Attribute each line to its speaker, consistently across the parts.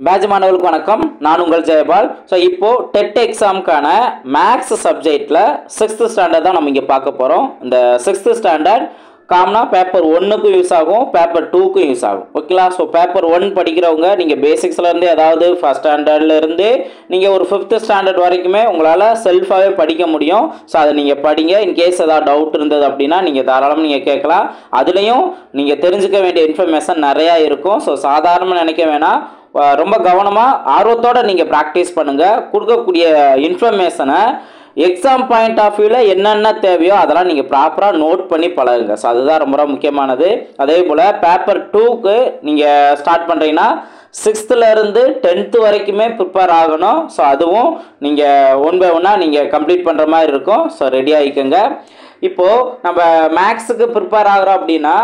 Speaker 1: Batch மாணவர்களுக்கு வணக்கம். நான் உங்கள் ஜெயபால். ஸோ இப்போது டெட் எக்ஸாமுக்கான மேக்ஸ் சப்ஜெக்டில் 6th ஸ்டாண்டர்ட் தான் நம்ம இங்கே பார்க்க போகிறோம். இந்த 6th ஸ்டாண்டர்ட் காமனாக பேப்பர் 1க்கும் யூஸ் ஆகும், பேப்பர் 2க்கும் யூஸ் ஆகும். ஓகேங்களா? ஸோ பேப்பர் 1 படிக்கிறவங்க நீங்கள் பேசிக்ஸ்லேருந்து ஏதாவது ஃபஸ்ட் ஸ்டாண்டர்ட்லேருந்து நீங்கள் ஒரு 5th ஸ்டாண்டர்ட் வரைக்குமே உங்களால் செல்ஃபாகவே படிக்க முடியும். ஸோ அதை நீங்கள் படிங்க. இன்கேஸ் ஏதாவது டவுட் இருந்தது அப்படின்னா நீங்கள் தாராளமாக நீங்கள் கேட்கலாம். அதுலேயும் நீங்கள் தெரிஞ்சுக்க வேண்டிய இன்ஃபர்மேஷன் நிறையா இருக்கும். ஸோ சாதாரணமாக நினைக்க வேணாம், ரொம்ப கவனமாக ஆர்வத்தோடு நீங்கள் ப்ராக்டிஸ் பண்ணுங்கள். கொடுக்கக்கூடிய இன்ஃபர்மேஷனை எக்ஸாம் பாயிண்ட் ஆஃப் வியூவில் என்னென்ன தேவையோ அதெல்லாம் நீங்கள் ப்ராப்பராக நோட் பண்ணி பழகுங்க. ஸோ அதுதான் ரொம்ப ரொம்ப முக்கியமானது. அதே போல் பேப்பர் 2க்கு நீங்கள் ஸ்டார்ட் பண்ணுறீங்கன்னா 6th to 10th வரைக்குமே ப்ரிப்பேர் ஆகணும். ஸோ அதுவும் நீங்கள் 1 by 1 நீங்கள் கம்ப்ளீட் பண்ணுற மாதிரி இருக்கும். ஸோ ரெடி ஆகிக்கோங்க. இப்போது நம்ம மேக்ஸுக்கு ப்ரிப்பேர் ஆகிறோம் அப்படின்னா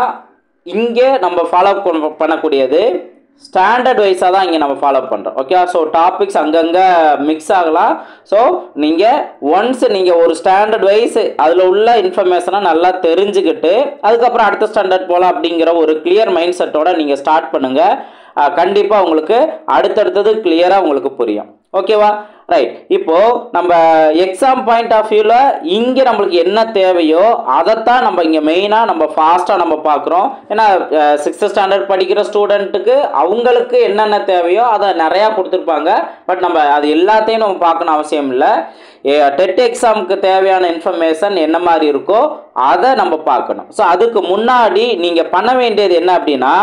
Speaker 1: இங்கே நம்ம ஃபாலோ பண்ணக்கூடியது ஸ்டாண்டர்ட் வைஸாக தான் இங்கே நம்ம ஃபாலோ பண்ணுறோம். ஓகே? ஸோ டாபிக்ஸ் அங்கங்கே மிக்ஸ் ஆகலாம். ஸோ நீங்கள் ஒன்ஸ் நீங்கள் ஒரு ஸ்டாண்டர்ட் வைஸ் அதில் உள்ள இன்ஃபர்மேஷனை நல்லா தெரிஞ்சுக்கிட்டு அதுக்கப்புறம் அடுத்த ஸ்டாண்டர்ட் போகலாம் அப்படிங்கிற ஒரு கிளியர் மைண்ட் செட்டோட நீங்கள் ஸ்டார்ட் பண்ணுங்கள். கண்டிப்பாக உங்களுக்கு அடுத்தடுத்தது கிளியராக உங்களுக்கு புரியும். ஓகேவா? ரைட். இப்போது நம்ம எக்ஸாம் பாயிண்ட் ஆஃப் வியூவில் இங்கே நம்மளுக்கு என்ன தேவையோ அதைத்தான் நம்ம இங்கே மெயினாக நம்ம ஃபாஸ்ட்டாக நம்ம பார்க்குறோம். ஏன்னா 6th ஸ்டாண்டர்ட் படிக்கிற ஸ்டூடெண்ட்டுக்கு அவங்களுக்கு என்னென்ன தேவையோ அதை நிறையா கொடுத்துருப்பாங்க. பட் நம்ம அது எல்லாத்தையும் நம்ம பார்க்கணும் அவசியம் இல்லை. டெட் எக்ஸாமுக்கு தேவையான இன்ஃபர்மேஷன் என்ன மாதிரி இருக்கோ அதை நம்ம பார்க்கணும். ஸோ அதுக்கு முன்னாடி நீங்கள் பண்ண வேண்டியது என்ன அப்படின்னா,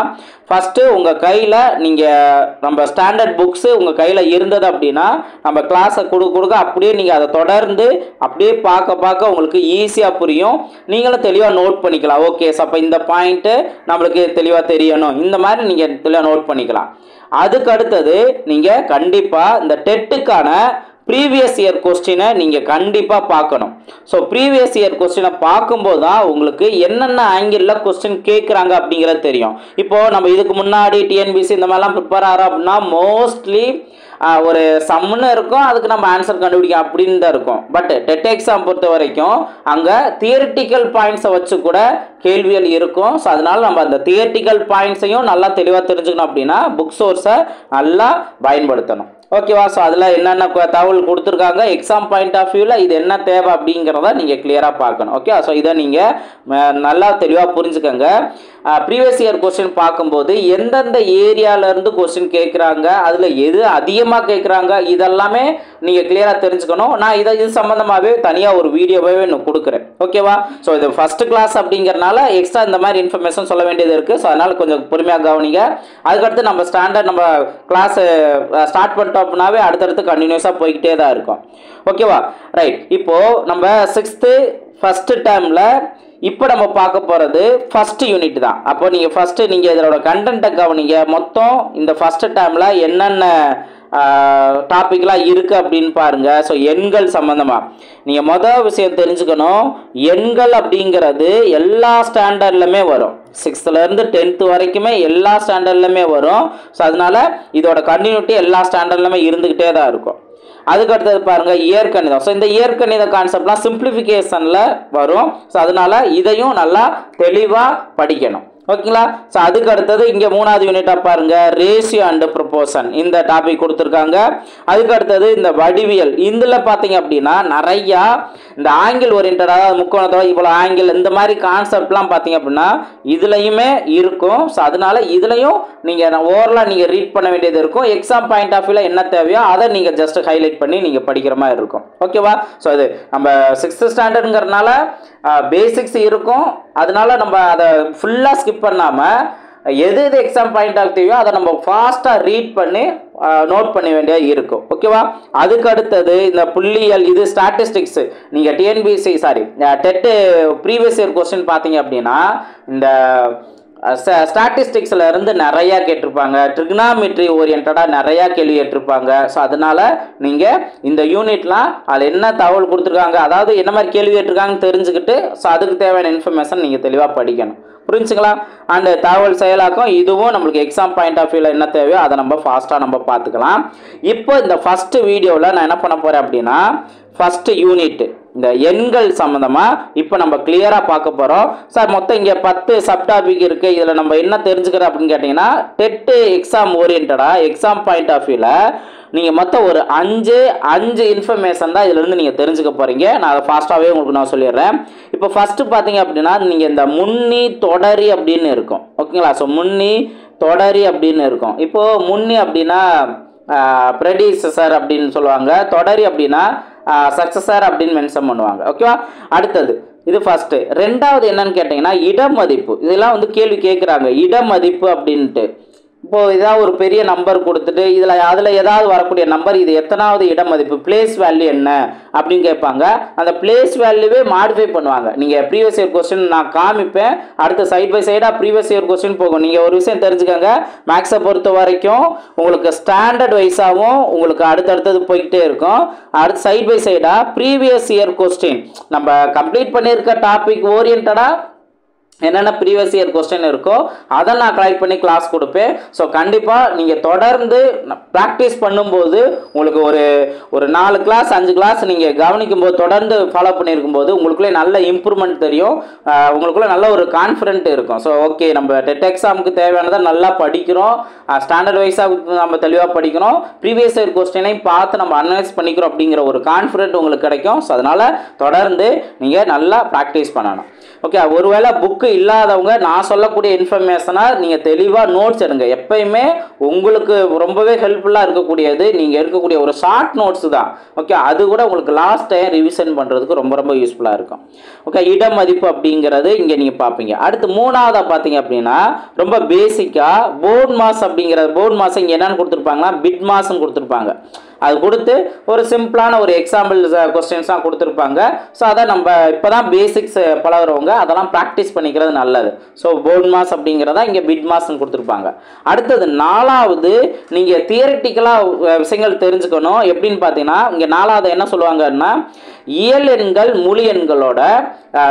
Speaker 1: ஃபஸ்ட்டு உங்கள் கையில் நீங்கள் நம்ம ஸ்டாண்டர்ட் புக்ஸு உங்கள் கையில் இருந்தது அப்படின்னா நம்ம கிளாஸை கொடுக்க அப்படியே நீங்கள் அதை தொடர்ந்து அப்படியே பார்க்க உங்களுக்கு ஈஸியாக புரியும். நீங்களும் தெளிவாக நோட் பண்ணிக்கலாம். ஓகே, ஸோ அப்போ இந்த பாயிண்ட்டு நம்மளுக்கு தெளிவாக தெரியணும், இந்த மாதிரி நீங்கள் தெளிவாக நோட் பண்ணிக்கலாம். அதுக்கு அடுத்தது நீங்கள் கண்டிப்பாக இந்த டெட்டுக்கான ப்ரீவியஸ் இயர் கொஸ்டினை நீங்கள் கண்டிப்பாக பார்க்கணும். ஸோ ப்ரீவியஸ் இயர் கொஸ்டினை பார்க்கும்போது தான் உங்களுக்கு என்னென்ன ஆங்கிளில் கொஸ்டின் கேட்குறாங்க அப்படிங்கிறது தெரியும். இப்போது நம்ம இதுக்கு முன்னாடி டிஎன்பிசி இந்த மாதிரிலாம் ப்ரிப்பேர் ஆகிறோம் அப்படின்னா மோஸ்ட்லி ஒரு சம்முன்னு இருக்கும், அதுக்கு நம்ம ஆன்சர் கண்டுபிடிக்கும் அப்படின்னு தான் இருக்கும். பட் டெட் எக்ஸாம் பொறுத்த வரைக்கும் அங்கே தியரிட்டிக்கல் பாயிண்ட்ஸை வச்சு கூட கேள்விகள் இருக்கும். ஸோ அதனால் நம்ம அந்த தியரிட்டிக்கல் பாயிண்ட்ஸையும் நல்லா தெளிவாக தெரிஞ்சுக்கணும் அப்படின்னா புக் சோர்ஸை நல்லா பயன்படுத்தணும். ஓகேவா? ஸோ அதில் என்னென்ன தகவல் கொடுத்துருக்காங்க, எக்ஸாம் பாயிண்ட் ஆஃப் வியூவில் இது என்ன தேவை அப்படிங்கிறத நீங்கள் கிளியராக பார்க்கணும். ஓகே? ஸோ இதை நீங்கள் நல்லா தெளிவாக புரிஞ்சுக்கோங்க. ப்ரீவியஸ் இயர் கொஸ்டின் பார்க்கும்போது எந்தெந்த ஏரியாவிலேருந்து கொஸ்டின் கேட்குறாங்க, அதில் எது அதிகமாக கேட்குறாங்க, இதெல்லாமே நீங்கள் கிளியராக தெரிஞ்சுக்கணும். நான் இது சம்மந்தமாகவே தனியாக ஒரு வீடியோவே நான் கொடுக்குறேன். ஓகேவா? ஸோ இது ஃபஸ்ட்டு கிளாஸ் அப்படிங்கிறனால எக்ஸ்ட்ரா இந்த மாதிரி இன்ஃபர்மேஷன் சொல்ல வேண்டியது இருக்குது. ஸோ அதனால் கொஞ்சம் பொறுமையாக கவனிங்க. அதுக்கடுத்து நம்ம ஸ்டாண்டர்ட் நம்ம கிளாஸ் ஸ்டார்ட் பண்ணிட்டோம் அப்படின்னாவே அடுத்தடுத்து கண்டினியூஸாக போய்கிட்டே தான் இருக்கும். ஓகேவா? ரைட். இப்போது நம்ம 6th ஃபஸ்ட்டு டேர்மில் இப்போ நம்ம பார்க்க போகிறது ஃபஸ்ட்டு யூனிட் தான். அப்போ நீங்கள் ஃபஸ்ட்டு நீங்கள் இதோட கண்டென்ட்டை கவனிங்க. மொத்தம் இந்த ஃபஸ்ட்டு டேர்மில் என்னென்ன டாபிக்லாம் இருக்குது அப்படின்னு பாருங்கள். ஸோ எண்கள் சம்மந்தமாக நீங்கள் மொதல் விஷயம் தெரிஞ்சுக்கணும். எண்கள் அப்படிங்கிறது எல்லா ஸ்டாண்டர்ட்லையுமே வரும். 6th to 10th வரைக்குமே எல்லா ஸ்டாண்டர்ட்லையுமே வரும். ஸோ அதனால் இதோட கண்டினியூட்டி எல்லா ஸ்டாண்டர்ட்லையுமே இருந்துக்கிட்டே தான் இருக்கும். அதுக்கடுத்தது பாருங்கள் இயற்கணிதம். ஸோ இந்த இயற்கணித கான்செப்ட்லாம் சிம்பிளிஃபிகேஷனில் வரும். ஸோ அதனால் இதையும் நல்லா தெளிவாக படிக்கணும். ஓகேங்களா? ஸோ அதுக்கு அடுத்தது இங்கே 3வது யூனிட்டாக பாருங்கள் ரேஷியோ அண்டு ப்ரொபோர்ஷன், இந்த டாபிக் கொடுத்துருக்காங்க. அதுக்கு அடுத்தது இந்த வடிவியல். இதில் பார்த்தீங்க அப்படின்னா நிறையா இந்த ஆங்கிள் ஓரியன்டாக முக்கோணத்தோட இவ்வளோ ஆங்கிள் இந்த மாதிரி கான்செப்ட்லாம் பார்த்தீங்க அப்படின்னா இதுலையுமே இருக்கும். ஸோ அதனால் இதுலையும் நீங்கள் ஓவரலாக நீங்கள் ரீட் பண்ண வேண்டியது இருக்கும். எக்ஸாம் பாயிண்ட் ஆஃப் வியூவில் என்ன தேவையோ அதை நீங்கள் ஜஸ்ட் ஹைலைட் பண்ணி நீங்கள் படிக்கிற மாதிரி இருக்கும். ஓகேவா? ஸோ இது நம்ம 6th ஸ்டாண்டர்டுங்கிறதுனால பேசிக்ஸ் இருக்கும். அதனால நம்ம அதை ஃபுல்லாக ஸ்கிப் பண்ணாமல் எது எக்ஸாம் பாயிண்ட் ஆஃப் வியூவோ அதை நம்ம ஃபாஸ்ட்டாக ரீட் பண்ணி நோட் பண்ண வேண்டியது இருக்கும். ஓகேவா? அதுக்கு அடுத்தது இந்த புள்ளியல், இது ஸ்டாட்டிஸ்டிக்ஸு. நீங்கள் TNPSC TET previous year question பார்த்தீங்க அப்படின்னா இந்த ஸ்டாட்டிஸ்டிக்ஸில் இருந்து நிறையா கேட்டிருப்பாங்க. ட்ரிக்னாமெட்ரி ஓரியன்டாக நிறையா கேள்வி கேட்டிருப்பாங்க. ஸோ அதனால் நீங்கள் இந்த யூனிட்லாம் அதில் என்ன தகவல் கொடுத்துருக்காங்க, அதாவது என்ன மாதிரி கேள்வி கேட்டிருக்காங்கன்னு தெரிஞ்சுக்கிட்டு ஸோ அதுக்கு தேவையான இன்ஃபர்மேஷன் நீங்கள் தெளிவாக படிக்கணும். புரிஞ்சுங்களா? அண்ட் தகவல் செயலாக்கம் இதுவும் நம்மளுக்கு எக்ஸாம் பாயிண்ட் ஆஃப் வியூவில் என்ன தேவையோ அதை நம்ம ஃபாஸ்ட்டாக நம்ம பார்த்துக்கலாம். இப்போ இந்த ஃபஸ்ட்டு வீடியோவில் நான் என்ன பண்ண போகிறேன் அப்படின்னா ஃபர்ஸ்ட் யூனிட் இந்த எண்கள் சம்மந்தமாக இப்போ நம்ம கிளியராக பார்க்க போகிறோம். சார் மொத்தம் இங்கே 10 சப் டாபிக் இருக்குது, இதில் நம்ம என்ன தெரிஞ்சுக்கிறோம் அப்படின்னு கேட்டிங்கன்னா, டெட்டு எக்ஸாம் ஓரியன்டாக எக்ஸாம் பாயிண்ட் ஆஃப் வியூவில் நீங்கள் மொத்தம் ஒரு 5 இன்ஃபர்மேஷன் தான் இதிலேருந்து நீங்கள் தெரிஞ்சுக்க போகிறீங்க. நான் அதை ஃபாஸ்ட்டாகவே உங்களுக்கு நான் சொல்லிடுறேன். இப்போ ஃபஸ்ட்டு பார்த்தீங்க அப்படின்னா, நீங்கள் இந்த முன்னி தொடரி அப்படின்னு இருக்கும், ஓகேங்களா? ஸோ முன்னி தொடரி அப்படின்னு இருக்கும். இப்போது முன்னி அப்படின்னா ப்ரெடிசஸர் அப்படின்னு சொல்லுவாங்க, தொடரி அப்படின்னா சக்சஸர் அப்படின்னு மென்ஷன் பண்ணுவாங்க, ஓகேவா? அடுத்தது இது ஃபர்ஸ்ட்டு. ரெண்டாவது என்னன்னு கேட்டிங்கன்னா இடமதிப்பு. இதெல்லாம் வந்து கேள்வி கேட்குறாங்க, இடமதிப்பு அப்படின்ட்டு. இப்போது ஏதாவது ஒரு பெரிய நம்பர் கொடுத்துட்டு அதில் ஏதாவது வரக்கூடிய நம்பர் இது எத்தனாவது இடமதிப்பு, பிளேஸ் வேல்யூ என்ன அப்படின்னு கேட்பாங்க. அந்த பிளேஸ் வேல்யூவே மாடிஃபை பண்ணுவாங்க. நீங்கள் ப்ரீவியஸ் இயர் கொஸ்டின் நான் காமிப்பேன், அடுத்து சைட் பை சைடாக ப்ரீவியஸ் இயர் கொஸ்டின் போகும். நீங்கள் ஒரு விஷயம் தெரிஞ்சுக்கோங்க, மேக்ஸை பொறுத்த வரைக்கும் உங்களுக்கு ஸ்டாண்டர்ட் வைஸாகவும் உங்களுக்கு அடுத்தடுத்தது போய்கிட்டே இருக்கும். அடுத்து சைட் பை சைடாக ப்ரீவியஸ் இயர் கொஸ்டின் நம்ம கம்ப்ளீட் பண்ணியிருக்க டாபிக் ஓரியன்டாக என்னென்ன ப்ரீவியஸ் இயர் கொஸ்டின் இருக்கோ அதை நான் கலெக்ட் பண்ணி கிளாஸ் கொடுப்பேன். ஸோ கண்டிப்பாக நீங்கள் தொடர்ந்து ப்ராக்டிஸ் பண்ணும்போது உங்களுக்கு ஒரு 4 கிளாஸ் 5 கிளாஸ் நீங்கள் கவனிக்கும் போது தொடர்ந்து ஃபாலோ பண்ணியிருக்கும்போது உங்களுக்குள்ளே நல்ல இம்ப்ரூவ்மெண்ட் தெரியும், உங்களுக்குள்ளே நல்ல ஒரு கான்ஃபிடென்ட் இருக்கும். ஸோ ஓகே, நம்ம டெட் எக்ஸாமுக்கு தேவையானதை நல்லா படிக்கிறோம், ஸ்டாண்டர்ட் வைஸாக நம்ம தெளிவாக படிக்கிறோம், ப்ரீவியஸ் இயர் கொஸ்டினையும் பார்த்து நம்ம அனலைஸ் பண்ணிக்கிறோம் அப்படிங்கிற ஒரு கான்ஃபிடென்ட் உங்களுக்கு கிடைக்கும். ஸோ அதனால் தொடர்ந்து நீங்கள் நல்லா ப்ராக்டிஸ் பண்ணணும். ஓகே, ஒருவேளை புக்கு இல்லாதவங்க நான் சொல்லக்கூடிய இன்ஃபர்மேஷனை நீங்கள் தெளிவாக நோட்ஸ் எடுங்க. எப்பயுமே உங்களுக்கு ரொம்பவே ஹெல்ப்ஃபுல்லாக இருக்கக்கூடியது நீங்கள் எடுக்கக்கூடிய ஒரு ஷார்ட் நோட்ஸ் தான், ஓகே? அது கூட உங்களுக்கு லாஸ்ட் டைம் ரிவிஷன் பண்ணுறதுக்கு ரொம்ப ரொம்ப யூஸ்ஃபுல்லாக இருக்கும். ஓகே, இடமதிப்பு அப்படிங்கிறது இங்கே நீங்கள் பார்ப்பீங்க. அடுத்து மூணாவதாக பார்த்தீங்க அப்படின்னா ரொம்ப பேசிக்காக போர்ட் மாஸ் அப்படிங்கிறது. போர்ட் மாஸ் இங்கே என்னென்னு கொடுத்துருப்பாங்கன்னா பிட் மாஸ்ன்னு கொடுத்துருப்பாங்க. அது கொடுத்து ஒரு சிம்பிளான ஒரு எக்ஸாம்பிள் கொஸ்டின்ஸ் தான் கொடுத்துருப்பாங்க. ஸோ அதை நம்ம இப்போ தான் பேசிக்ஸ் பழகிறவங்க அதெல்லாம் ப்ராக்டிஸ் பண்ணிக்கிறது நல்லது. ஸோ போர்ட் மாஸ் அப்படிங்கிறதா இங்கே பிட் மாஸ்ன்னு கொடுத்துருப்பாங்க. அடுத்தது 4வது நீங்கள் தியரிட்டிக்கலாக விஷயங்கள் தெரிஞ்சுக்கணும். எப்படின்னு பார்த்தீங்கன்னா இங்கே 4வது என்ன சொல்லுவாங்கன்னா இயல் எண்கள் முழு எண்களோட,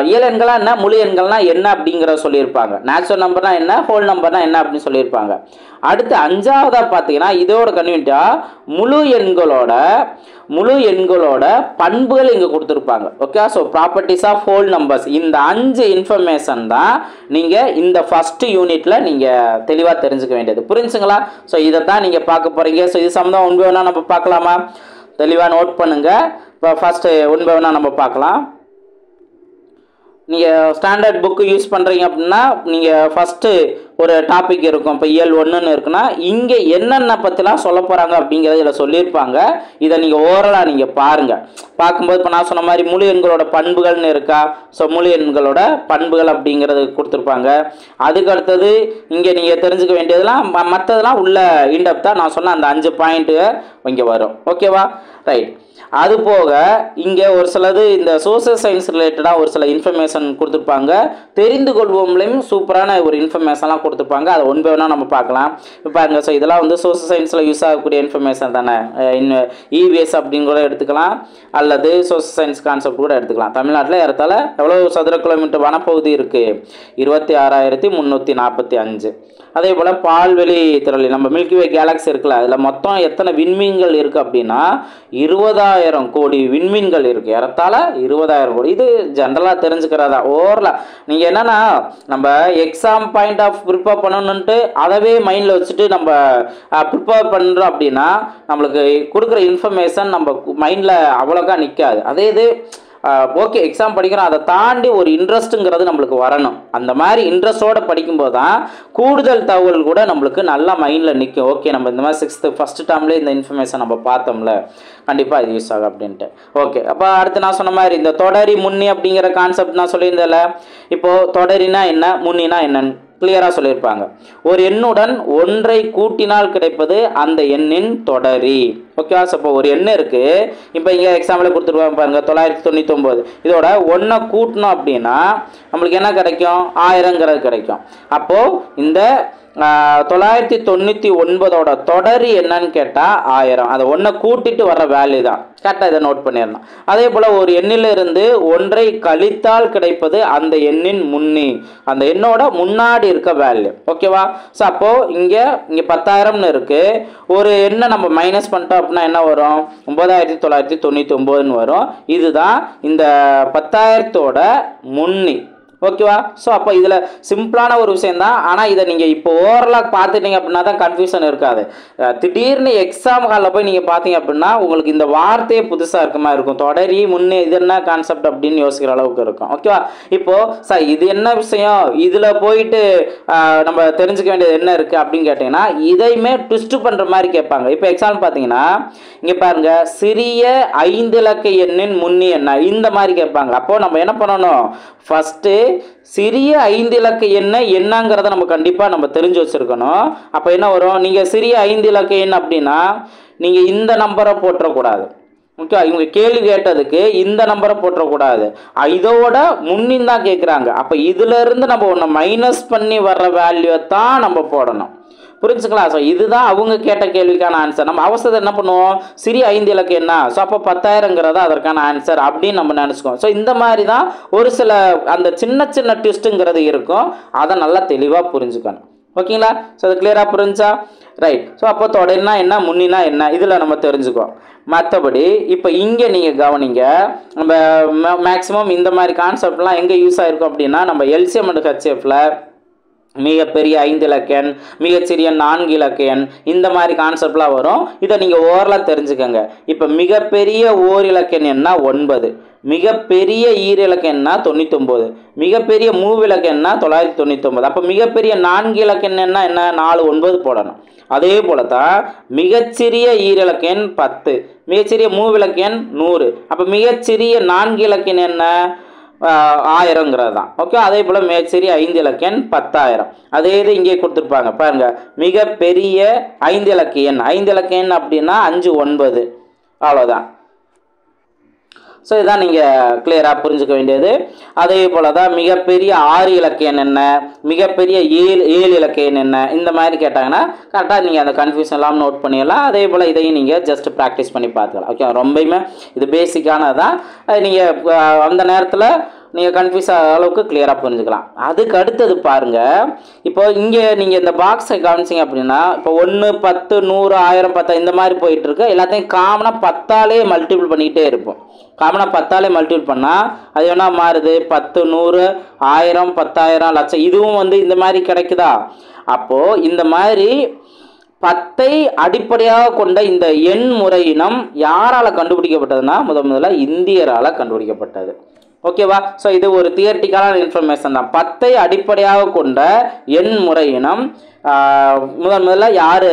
Speaker 1: இயல் எண்களாக என்ன முழு எண்கள்னா என்ன அப்படிங்கிறத சொல்லியிருப்பாங்க. நேச்சுரல் நம்பர்னா என்ன, ஹோல் நம்பர்னா என்ன அப்படின்னு சொல்லியிருப்பாங்க. அடுத்து 5வதாக பார்த்தீங்கன்னா இதோட கன்வீனியாக முழு எண்களோட பண்புகள் இங்கே கொடுத்துருப்பாங்க, okay? So properties of whole numbers. இந்த 5 இன்ஃபர்மேஷன் தான் நீங்கள் இந்த ஃபஸ்ட்டு யூனிட்டில் நீங்கள் தெளிவாக தெரிஞ்சுக்க வேண்டியது. புரிஞ்சுங்களா? ஸோ இதை தான் நீங்கள் பார்க்க போகிறீங்க. ஸோ இது சம்மந்தம் உண்மை வேணால் நம்ம பார்க்கலாமா? தெளிவாக நோட் பண்ணுங்கள். இப்போ ஃபஸ்ட்டு உண்மை வேணால் நம்ம பார்க்கலாம். நீங்கள் ஸ்டாண்டர்ட் புக்கு யூஸ் பண்ணுறீங்க அப்படின்னா நீங்கள் ஃபஸ்ட்டு ஒரு டாபிக் இருக்கும். இப்போ இயல் 1ன்னு இருக்குன்னா இங்கே என்னென்ன பற்றிலாம் சொல்ல போகிறாங்க அப்படிங்கிறத இதில் சொல்லியிருப்பாங்க. இதை நீங்கள் ஓரலாக நீங்கள் பாருங்கள். பார்க்கும்போது இப்போ நான் சொன்ன மாதிரி முழு எண்களோட பண்புகள்னு இருக்கா, ஸோ முழு எண்களோட பண்புகள் அப்படிங்கிறது கொடுத்துருப்பாங்க. அதுக்கு அடுத்தது இங்கே நீங்கள் தெரிஞ்சுக்க வேண்டியதெல்லாம் மற்றதெல்லாம் உள்ள இன்டெப்த்தாக நான் சொன்ன அந்த 5 பாயிண்ட்டு இங்கே வரும், ஓகேவா? ரைட். அது போக இங்கே ஒரு சிலது இந்த சோசியல் சயின்ஸ் ரிலேட்டடாக ஒரு சில இன்ஃபர்மேஷன் கொடுத்துருப்பாங்க. தெரிந்து கொள்வோம்லையும் சூப்பரான ஒரு இன்ஃபர்மேஷன்லாம் கொடுத்துருப்பாங்க. அதை ஒன் பை ஒன்னாக நம்ம பார்க்கலாம். இப்போ பாருங்க, ஸோ இதெல்லாம் வந்து சோசியல் சயின்ஸில் யூஸ் ஆகக்கூடிய இன்ஃபர்மேஷன் தானே. இவிஎஸ் அப்படின்னு கூட எடுத்துக்கலாம், அல்லது சோசியல் சயின்ஸ் கான்செப்ட் கூட எடுத்துக்கலாம். தமிழ்நாட்டில் ஏறத்தாழ எவ்வளோ சதுர கிலோமீட்டர் வனப்பகுதி இருக்குது? 26,345. அதே போல் பால்வெளி திரளி நம்ம மில்கிவே கேலக்ஸி இருக்குல்ல, அதில் மொத்தம் எத்தனை விண்மீன்கள் இருக்குது அப்படின்னா 20,000 கோடி விண்மீன்கள் இருக்குது. ஏறத்தாழ 20,000 கோடி. இது ஜென்ரலாக தெரிஞ்சுக்கிறதா ஓரலாக. நீங்கள் என்னென்னா நம்ம எக்ஸாம் பாயிண்ட் ஆஃப் ப்ரிப்பேர் பண்ணணுன்ட்டு அதவே மைண்டில் வச்சுட்டு நம்ம ப்ரிப்பேர் பண்ணுறோம் அப்படின்னா நம்மளுக்கு கொடுக்குற இன்ஃபர்மேஷன் நம்ம மைண்டில் அவ்வளோக்கா நிற்காது. அதே இது ஓகே எக்ஸாம் படிக்கிறோம், அதை தாண்டி ஒரு இன்ட்ரெஸ்ட்டுங்கிறது நம்மளுக்கு வரணும். அந்த மாதிரி இன்ட்ரெஸ்ட்டோடு படிக்கும்போது தான் கூடுதல் தகவல் கூட நம்மளுக்கு நல்லா மைண்டில் நிற்கும். ஓகே, நம்ம இந்த மாதிரி 6th ஃபஸ்ட்டு டேர்ம்லேயே இந்த இன்ஃபர்மேஷன் நம்ம பார்த்தோம்ல, கண்டிப்பாக இது யூஸ் ஆகும் அப்படின்ட்டு. ஓகே, அப்போ அடுத்து நான் சொன்ன மாதிரி இந்த தொடரி முன்னி அப்படிங்கிற கான்செப்ட் நான் சொல்லியிருந்தேன்ல. இப்போது தொடரினா என்ன, முன்னினா என்னன்னு கிளியராக சொல்லியிருப்பாங்க. ஒரு எண்ணுடன் ஒன்றை கூட்டினால் கிடைப்பது அந்த எண்ணின் தொடரி, ஓகேவா? ஸோ இப்போ ஒரு எண் இருக்குது. இப்போ இங்கே எக்ஸாம்பிள் கொடுத்துருவாங்க பாருங்க, 999. இதோட 1 கூட்டணும் அப்படின்னா நம்மளுக்கு என்ன கிடைக்கும்? 1000ங்கிறது கிடைக்கும். அப்போது இந்த 999ஓட தொடர் என்னன்னு கேட்டால் 1000. அதை ஒன்றை கூட்டிட்டு வர்ற வேல்யூ தான். கரெக்டாக இதை நோட் பண்ணிடணும். அதே போல் ஒரு எண்ணிலிருந்து ஒன்றை கழித்தால் கிடைப்பது அந்த எண்ணின் முன்னி, அந்த எண்ணோட முன்னாடி இருக்க வேல்யூ. ஓகேவா? ஸோ அப்போது இங்கே 10,000னு இருக்குது. ஒரு எண்ணை நம்ம மைனஸ் பண்ணிட்டோம் அப்படின்னா என்ன வரும்? 9,999ன்னு வரும். இதுதான் இந்த 10,000தோட முன்னி. ஓகேவா? ஸோ அப்போ இதில் சிம்பிளான ஒரு விஷயம் தான். ஆனால் இதை நீங்கள் இப்போ ஓவரலாக பார்த்துட்டீங்க அப்படின்னா தான் கன்ஃபியூஷன் இருக்காது. திடீர்னு எக்ஸாம் ஹாலில் போய் நீங்கள் பார்த்தீங்க அப்படின்னா உங்களுக்கு இந்த வார்த்தையே புதுசாக இருக்க மாதிரி இருக்கும். தொடரி முன்னே இது என்ன கான்செப்ட் அப்படின்னு யோசிக்கிற அளவுக்கு இருக்கும். ஓகேவா? இப்போது சார் இது என்ன விஷயம், இதில் போயிட்டு நம்ம தெரிஞ்சுக்க வேண்டியது என்ன இருக்குது அப்படின்னு கேட்டிங்கன்னா இதையுமே ட்விஸ்ட் பண்ணுற மாதிரி கேட்பாங்க. இப்போ எக்ஸாம்பிள் பார்த்தீங்கன்னா இங்கே பாருங்கள், சிறிய 5 இலக்க எண்ணின் முன்னி என்ன, இந்த மாதிரி கேட்பாங்க. அப்போது நம்ம என்ன பண்ணணும்? ஃபஸ்ட்டு சிறிய 5 இலக்க எண்ணை என்னங்கிறத நம்ம கண்டிப்பாக நம்ம தெரிஞ்சு வச்சுருக்கணும். அப்போ என்ன வரும்? நீங்கள் சிறிய 5 இலக்க எண் அப்படின்னா நீங்கள் இந்த நம்பரை போட்டுறக்கூடாது. ஓகே, இவங்க கேள்வி கேட்டதுக்கு இந்த நம்பரை போட்டுறக்கூடாது, இதோட முன்னின் தான் கேட்குறாங்க. அப்போ இதிலிருந்து நம்ம ஒன்று மைனஸ் பண்ணி வர்ற வேல்யூவை தான் நம்ம போடணும். புரிஞ்சுக்கலாம்? ஸோ இதுதான் அவங்க கேட்ட கேள்விக்கான ஆன்சர். நம்ம அவசரத்தை என்ன பண்ணுவோம்? சிறிய 5 இலக்க என்ன, ஸோ அப்போ 10,000ங்கிறதா அதற்கான ஆன்சர் அப்படின்னு நம்ம நினச்சிக்குவோம். ஸோ இந்த மாதிரி தான் ஒரு சில அந்த சின்ன சின்ன ட்விஸ்ட்டுங்கிறது இருக்கும். அதை நல்லா தெளிவாக புரிஞ்சுக்கணும். ஓகேங்களா? ஸோ அது கிளியராக புரிஞ்சா ரைட். ஸோ அப்போ தொடர்னா என்ன, முன்னினா என்ன, இதில் நம்ம தெரிஞ்சுக்குவோம். மற்றபடி இப்போ இங்கே நீங்கள் கவனிங்க, நம்ம மேக்ஸிமம் இந்த மாதிரி கான்செப்ட்லாம் எங்கே யூஸ் ஆகிருக்கும் அப்படின்னா நம்ம எல்சிஎம் அண்ட் ஹெச்எஃப்ல மிகப்பெரிய 5 இலக்க எண், மிகச்சிறிய 4 இலக்க எண், இந்த மாதிரி கான்செப்ட்லாம் வரும். இதை நீங்கள் ஓவரலாக தெரிஞ்சுக்கோங்க. இப்போ மிகப்பெரிய ஓர் இலக்க எண் என்ன 9, மிகப்பெரிய ஈரிலக்க எண்ணா 99, மிகப்பெரிய மூவிலக்க எண்ணா 999. அப்போ மிகப்பெரிய 4 இலக்க எண்ணா என்ன, 4 9 போடணும். அதே போல தான் மிகச்சிறிய ஈரிலக்க எண் 10, மிகச்சிறிய மூவிலக்க எண் 100. அப்போ மிகச்சிறிய 4 இலக்க எண் என்ன, 1000ங்கிறது தான். ஓகே, அதே போல் மிகச்சிறிய 5 இலக்க எண் 10,000. அதே இது இங்கே கொடுத்துருப்பாங்க பாருங்க, மிகப்பெரிய 5 இலக்க எண், 5 இலக்க எண் அப்படின்னா 5 9, அவ்வளோதான். ஸோ இதுதான் நீங்கள் கிளியராக புரிஞ்சுக்க வேண்டியது. அதே போல் தான் மிகப்பெரிய 6 இலக்க எண் என்ன, மிகப்பெரிய 7 இலக்க எண் என்ன, இந்த மாதிரி கேட்டாங்கன்னா கரெக்டாக நீங்கள் அந்த கன்ஃபியூஷன் எல்லாம் நோட் பண்ணிடலாம். அதே போல் இதையும் நீங்கள் ஜஸ்ட் ப்ராக்டிஸ் பண்ணி பார்த்துக்கலாம். ஓகே, ரொம்பவுமே இது பேசிக்கானது தான். நீங்கள் அந்த நேரத்தில் நீங்கள் கன்ஃபியூஸ் ஆகிற அளவுக்கு கிளியராக புரிஞ்சுக்கலாம். அதுக்கு அடுத்தது பாருங்கள், இப்போ இங்கே நீங்கள் இந்த பாக்ஸை கவனிச்சிங்க அப்படின்னா இப்போ 1 10 100 1000 10 இந்த மாதிரி போயிட்டுருக்கு. எல்லாத்தையும் காமனாக 10ஆலே மல்டிபிள் பண்ணிக்கிட்டே இருப்போம். காமனாக 10ஆலே மல்டிபிள் பண்ணால் அது என்ன மாறுது, 10 100 1000 10,000 லட்சம், இதுவும் வந்து இந்த மாதிரி கிடைக்குதா? அப்போது இந்த மாதிரி 10ஐ அடிப்படையாக கொண்ட இந்த எண் முறையினம் யாரால் கண்டுபிடிக்கப்பட்டதுன்னா முதல்ல இந்தியரால் கண்டுபிடிக்கப்பட்டது. ஓகேவா? ஸோ இது ஒரு தியரிட்டிக்கலான இன்ஃபர்மேஷன் தான். 10ஐ அடிப்படையாக கொண்ட எண் முறையினம் முதல்ல யார்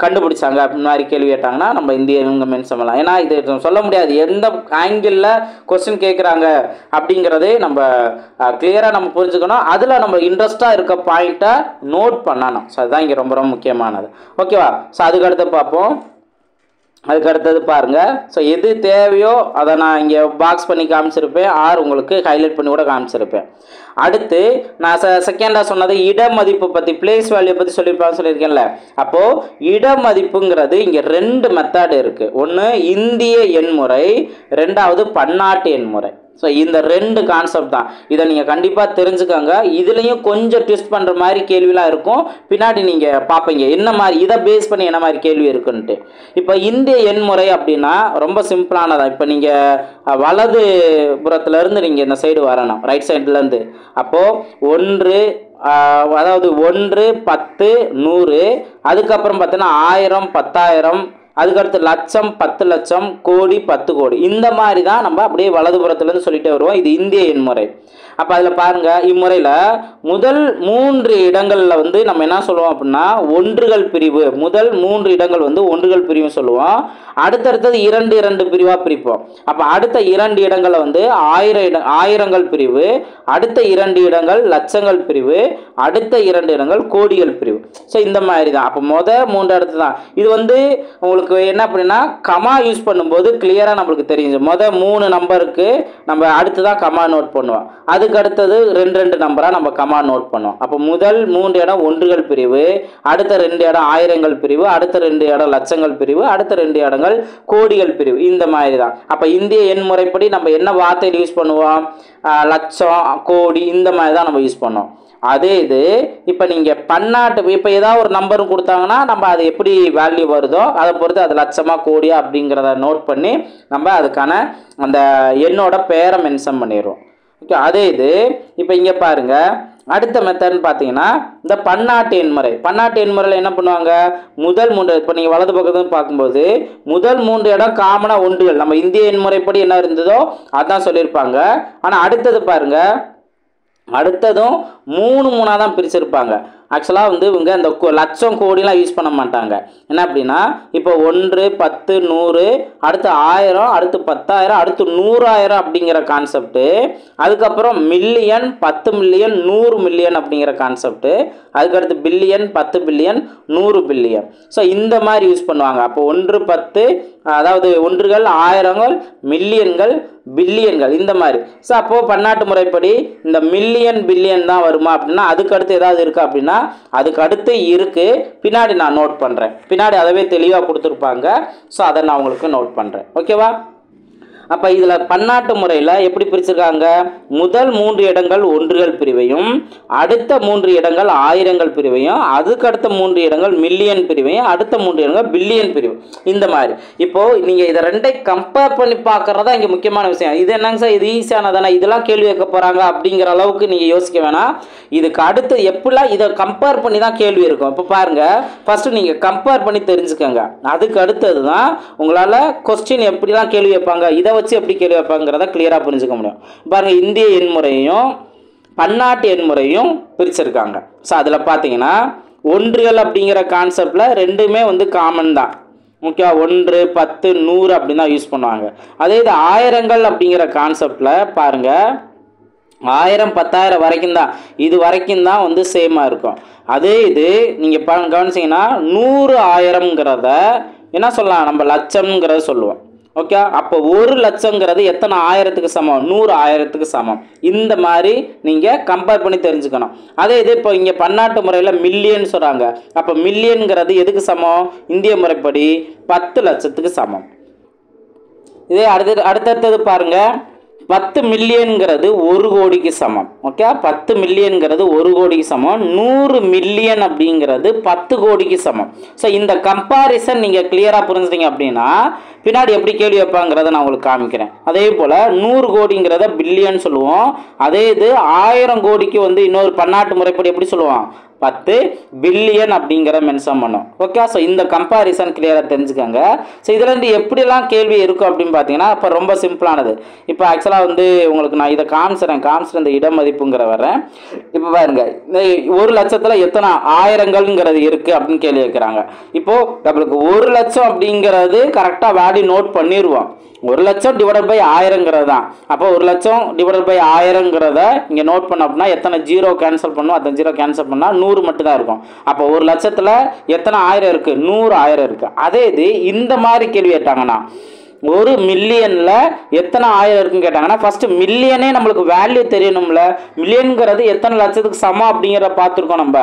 Speaker 1: கண்டுபிடிச்சாங்க அப்படின்னு மாதிரி கேள்வி கேட்டாங்கன்னா நம்ம இந்தியவங்க மென்ஷன் பண்ணலாம். ஏன்னா இது சொல்ல முடியாது எந்த ஆங்கிளில் கொஸ்டின் கேட்குறாங்க அப்படிங்கிறதே நம்ம கிளியராக நம்ம புரிஞ்சுக்கணும். அதில் நம்ம இன்ட்ரெஸ்டாக இருக்க பாயிண்ட்டை நோட் பண்ணணும். ஸோ அதுதான் இங்கே ரொம்ப ரொம்ப முக்கியமானது. ஓகேவா? ஸோ அதுக்கடுத்து பார்ப்போம். அதுக்கு அடுத்தது பாருங்கள், ஸோ எது தேவையோ அதை நான் இங்கே பாக்ஸ் பண்ணி காமிச்சிருப்பேன், ஆர் உங்களுக்கு ஹைலைட் பண்ணி கூட காமிச்சிருப்பேன். அடுத்து நான் செகண்டாக சொன்னது இட மதிப்பு பற்றி, பிளேஸ் வேல்யூ பற்றி சொல்லியிருக்கேன்ல. அப்போது இட மதிப்புங்கிறது இங்கே 2 மெத்தட் இருக்குது. ஒன்று இந்திய எண்முறை, ரெண்டாவது பன்னாட்டு எண்முறை. ஸோ இந்த 2 கான்செப்ட் தான். இதை நீங்கள் கண்டிப்பாக தெரிஞ்சுக்கோங்க. இதுலேயும் கொஞ்சம் ட்விஸ்ட் பண்ணுற மாதிரி கேள்விலாம் இருக்கும். பின்னாடி நீங்கள் பார்ப்பீங்க என்ன மாதிரி இதை பேஸ் பண்ணி என்ன மாதிரி கேள்வி இருக்குன்ட்டு. இப்போ இந்திய எண்முறை அப்படின்னா ரொம்ப சிம்பிளானதான். இப்போ நீங்கள் வலது புறத்துலேருந்து நீங்கள் இந்த சைடு வரணும், ரைட் சைட்லேருந்து. அப்போது 1 அதாவது 1 10 100, அதுக்கப்புறம் பார்த்தீங்கன்னா 1000 10,000, அதுக்கடுத்து லட்சம் 10 லட்சம், கோடி 10 கோடி, இந்த மாதிரி தான் நம்ம அப்படியே வலதுபுறத்துலேருந்து சொல்லிட்டே வருவோம். இது இந்திய எண்முறை. அப்போ அதில் பாருங்கள், இம்முறையில் முதல் 3 இடங்களில் வந்து நம்ம என்ன சொல்லுவோம் அப்படின்னா ஒன்றுகள் பிரிவு. முதல் 3 இடங்கள் வந்து ஒன்றுகள் பிரிவு சொல்லுவோம். அடுத்தடுத்தது 2 பிரிவாக பிரிப்போம். அப்போ அடுத்த 2 இடங்களில் வந்து ஆயிரங்கள் பிரிவு, அடுத்த 2 இடங்கள் லட்சங்கள் பிரிவு, அடுத்த 2 இடங்கள் கோடிகள் பிரிவு. ஸோ இந்த மாதிரி தான். அப்போ 3 இடத்து தான் இது வந்து உங்களுக்கு நம்மளுக்கு என்ன அப்படின்னா கமா யூஸ் பண்ணும்போது கிளியராக நம்மளுக்கு தெரியும். மொதல் 3 நம்பருக்கு நம்ம அடுத்து தான் கமா நோட் பண்ணுவோம். அதுக்கு அடுத்தது 2 நம்பராக நம்ம கமா நோட் பண்ணுவோம். அப்போ முதல் 3 இடம் ஒன்றுகள் பிரிவு, அடுத்த 2 இடம் ஆயிரங்கள் பிரிவு, அடுத்த 2 இடம் லட்சங்கள் பிரிவு, அடுத்த 2 இடங்கள் கோடிகள் பிரிவு. இந்த மாதிரி தான். அப்போ இந்திய எண் முறைப்படி நம்ம என்ன வார்த்தையில் யூஸ் பண்ணுவோம்? லட்சம், கோடி, இந்த மாதிரி தான் நம்ம யூஸ் பண்ணுவோம். அதே இது இப்போ நீங்கள் பன்னாட்டு இப்போ ஏதாவது ஒரு நம்பரும் கொடுத்தாங்கன்னா நம்ம அது எப்படி வேல்யூ வருதோ அதை பொறுத்து அது லட்சமா கோடியா அப்படிங்கிறத நோட் பண்ணி நம்ம அதுக்கான அந்த எண்ணோட பேரை மென்ஷன் பண்ணிடுவோம். ஓகே, அதே இது இப்போ இங்கே பாருங்கள், அடுத்த மெத்தட்னு பார்த்தீங்கன்னா இந்த பன்னாட்டு எண்முறை. பன்னாட்டு எண்முறையில் என்ன பண்ணுவாங்க? முதல் 3 இப்போ நீங்கள் வலது பக்கத்துன்னு பார்க்கும்போது முதல் 3 இடம் காமனாக ஒன்றுகள் நம்ம இந்திய எண்முறைப்படி என்ன இருந்ததோ அதான் சொல்லியிருப்பாங்க. ஆனால் அடுத்தது பாருங்கள், அடுத்ததும் 3 தான் பிரிச்சிருப்பாங்க. ஆக்சுவலாக வந்து இவங்க இந்த லட்சம் கோடிலாம் யூஸ் பண்ண மாட்டாங்க. என்ன அப்படின்னா இப்போ 1, 10, 100, அடுத்து 1000, அடுத்து 10,000, அடுத்து 100,000 அப்படிங்கிற கான்செப்ட்டு, அதுக்கப்புறம் மில்லியன், 10 மில்லியன், 100 மில்லியன் அப்படிங்கிற கான்செப்ட்டு, அதுக்கடுத்து பில்லியன், 10 பில்லியன், 100 பில்லியன். ஸோ இந்த மாதிரி யூஸ் பண்ணுவாங்க. அப்போ 1, 10, அதாவது ஒன்றுகள், ஆயிரங்கள், மில்லியன்கள், பில்லியன்கள், இந்த மாதிரி. ஸோ அப்போது பன்னாட்டு முறைப்படி இந்த மில்லியன் பில்லியன் தான் வருமா அப்படின்னா அதுக்கு அடுத்து ஏதாவது இருக்கா அப்படின்னா அதுக்கு அடுத்து இருக்குது. பின்னாடி நான் நோட் பண்ணுறேன். பின்னாடி அதவே தெளிவாக கொடுத்துருப்பாங்க. ஸோ அதை நான் உங்களுக்கு நோட் பண்ணுறேன். ஓகேவா? அப்போ இதில் பன்னாட்டு முறையில் எப்படி பிரிச்சிருக்காங்க? முதல் 3 இடங்கள் ஒன்றுகள் பிரிவையும், அடுத்த 3 இடங்கள் ஆயிரங்கள் பிரிவையும், அதுக்கு அடுத்த 3 இடங்கள் மில்லியன் பிரிவையும், அடுத்த 3 இடங்கள் பில்லியன் பிரிவு. இந்த மாதிரி இப்போது நீங்கள் இதை ரெண்டை கம்பேர் பண்ணி பார்க்குறதா இங்கே முக்கியமான விஷயம். இது என்னங்க சார், இது ஈஸியானதானே, இதெல்லாம் கேள்வி வைக்க போகிறாங்க அப்படிங்கிற அளவுக்கு நீங்கள் யோசிக்க வேணாம். இதுக்கு அடுத்து எப்படிலாம் இதை கம்பேர் பண்ணி தான் கேள்வி இருக்கும். இப்போ பாருங்கள், ஃபஸ்ட்டு நீங்கள் கம்பேர் பண்ணி தெரிஞ்சுக்கோங்க. அதுக்கு அடுத்தது தான் உங்களால் கொஸ்டின் எப்படிலாம் கேள்வி வைப்பாங்க, இதை வச்சு எப்படி கேள்வி வைப்பாங்கிறத கிளியராக புரிஞ்சுக்க முடியும். பாருங்கள், இந்திய எண்முறையும் பன்னாட்டு எண்முறையும் பிரிச்சிருக்காங்க. ஸோ அதில் பார்த்தீங்கன்னா ஒன்றுகள் அப்படிங்கிற கான்செப்டில் ரெண்டுமே வந்து காமன் தான். ஓகே, 1, 10, 100 அப்படின்னு தான் யூஸ் பண்ணுவாங்க. அதே இது ஆயிரங்கள் அப்படிங்கிற கான்செப்டில் பாருங்கள், 1000, 10,000 வரைக்கும் தான், இது வரைக்கும் தான் வந்து சேமாக இருக்கும். அதே இது நீங்கள் கவனிச்சிங்கன்னா 100, 1000ங்கிறத என்ன சொல்லலாம், நம்ம லட்சம்ங்கிறத சொல்லுவோம். ஓகே, அப்போ 1 லட்சங்கிறது எத்தனை ஆயிரத்துக்கு சமம்? 100 ஆயிரத்துக்கு சமம். இந்த மாதிரி நீங்கள் கம்பேர் பண்ணி தெரிஞ்சுக்கணும். அதே இது இப்போ இங்கே பன்னாட்டு முறையில் மில்லியன் சொல்கிறாங்க. அப்போ மில்லியனுங்கிறது எதுக்கு சமம்? இந்திய முறைப்படி 10 லட்சத்துக்கு சமம். இதே அடுத்தது பாருங்கள், 10 மில்லியன்கிறது 1 கோடிக்கு சமம். ஓகே, 10 மில்லியன்கிறது 1 கோடிக்கு சமம். 100 மில்லியன் அப்படிங்கிறது 10 கோடிக்கு சமம். ஸோ இந்த கம்பாரிசன் நீங்கள் கிளியராக புரிஞ்சுட்டீங்க அப்படின்னா பின்னாடி எப்படி கேள்வி வைப்பாங்கிறத நான் உங்களுக்கு காமிக்கிறேன். அதே போல் 100 கோடிங்கிறத பில்லியன் சொல்லுவோம். அதே இது 1000 கோடிக்கு வந்து இன்னொரு பன்னாட்டு முறைப்படி எப்படி சொல்லுவோம்? 10 பில்லியன் அப்படிங்கிற மென்ஷன் பண்ணோம். ஓகே, ஸோ இந்த கம்பாரிசன் கிளியராக தெரிஞ்சுக்கோங்க. ஸோ இதுலேருந்து எப்படிலாம் கேள்வி இருக்கும் அப்படின்னு பார்த்தீங்கன்னா இப்போ ரொம்ப சிம்பிளானது. இப்போ ஆக்சுவலாக வந்து உங்களுக்கு நான் இதை காமிச்சிடறேன் இந்த இடமதிப்புங்கிற வரேன். இப்போ பாருங்க, இந்த 1 லட்சத்தில் எத்தனை ஆயிரங்கள்ங்கிறது இருக்குது அப்படின்னு கேள்வி வைக்கிறாங்க. இப்போது நம்மளுக்கு 1 லட்சம் அப்படிங்கிறது கரெக்டாக வேல்யூ நோட் பண்ணிடுவோம். 1 லட்சம் டிவைடட் பை 1000ங்கிறது தான். அப்போ 1 லட்சம் டிவைடட் பை 1000ங்கிறத இங்கே நோட் பண்ண அப்படின்னா எத்தனை ஜீரோ கேன்சல் பண்ணும்? அத்தனை ஜீரோ கேன்சல் பண்ணால் 100 மட்டும் தான் இருக்கும். அப்போ 1 லட்சத்தில் எத்தனை ஆயிரம் இருக்குது? 100 ஆயிரம் இருக்குது. அதே இது இந்த மாதிரி கேள்வி கேட்டாங்கன்னா 1 மில்லியனில் எத்தனை ஆயிரம் இருக்குன்னு கேட்டாங்கன்னா ஃபஸ்ட்டு மில்லியனே நம்மளுக்கு வேல்யூ தெரியணும்ல. மில்லியனுங்கிறது எத்தனை லட்சத்துக்கு சமம் அப்படிங்கிறத பார்த்துருக்கோம். நம்ம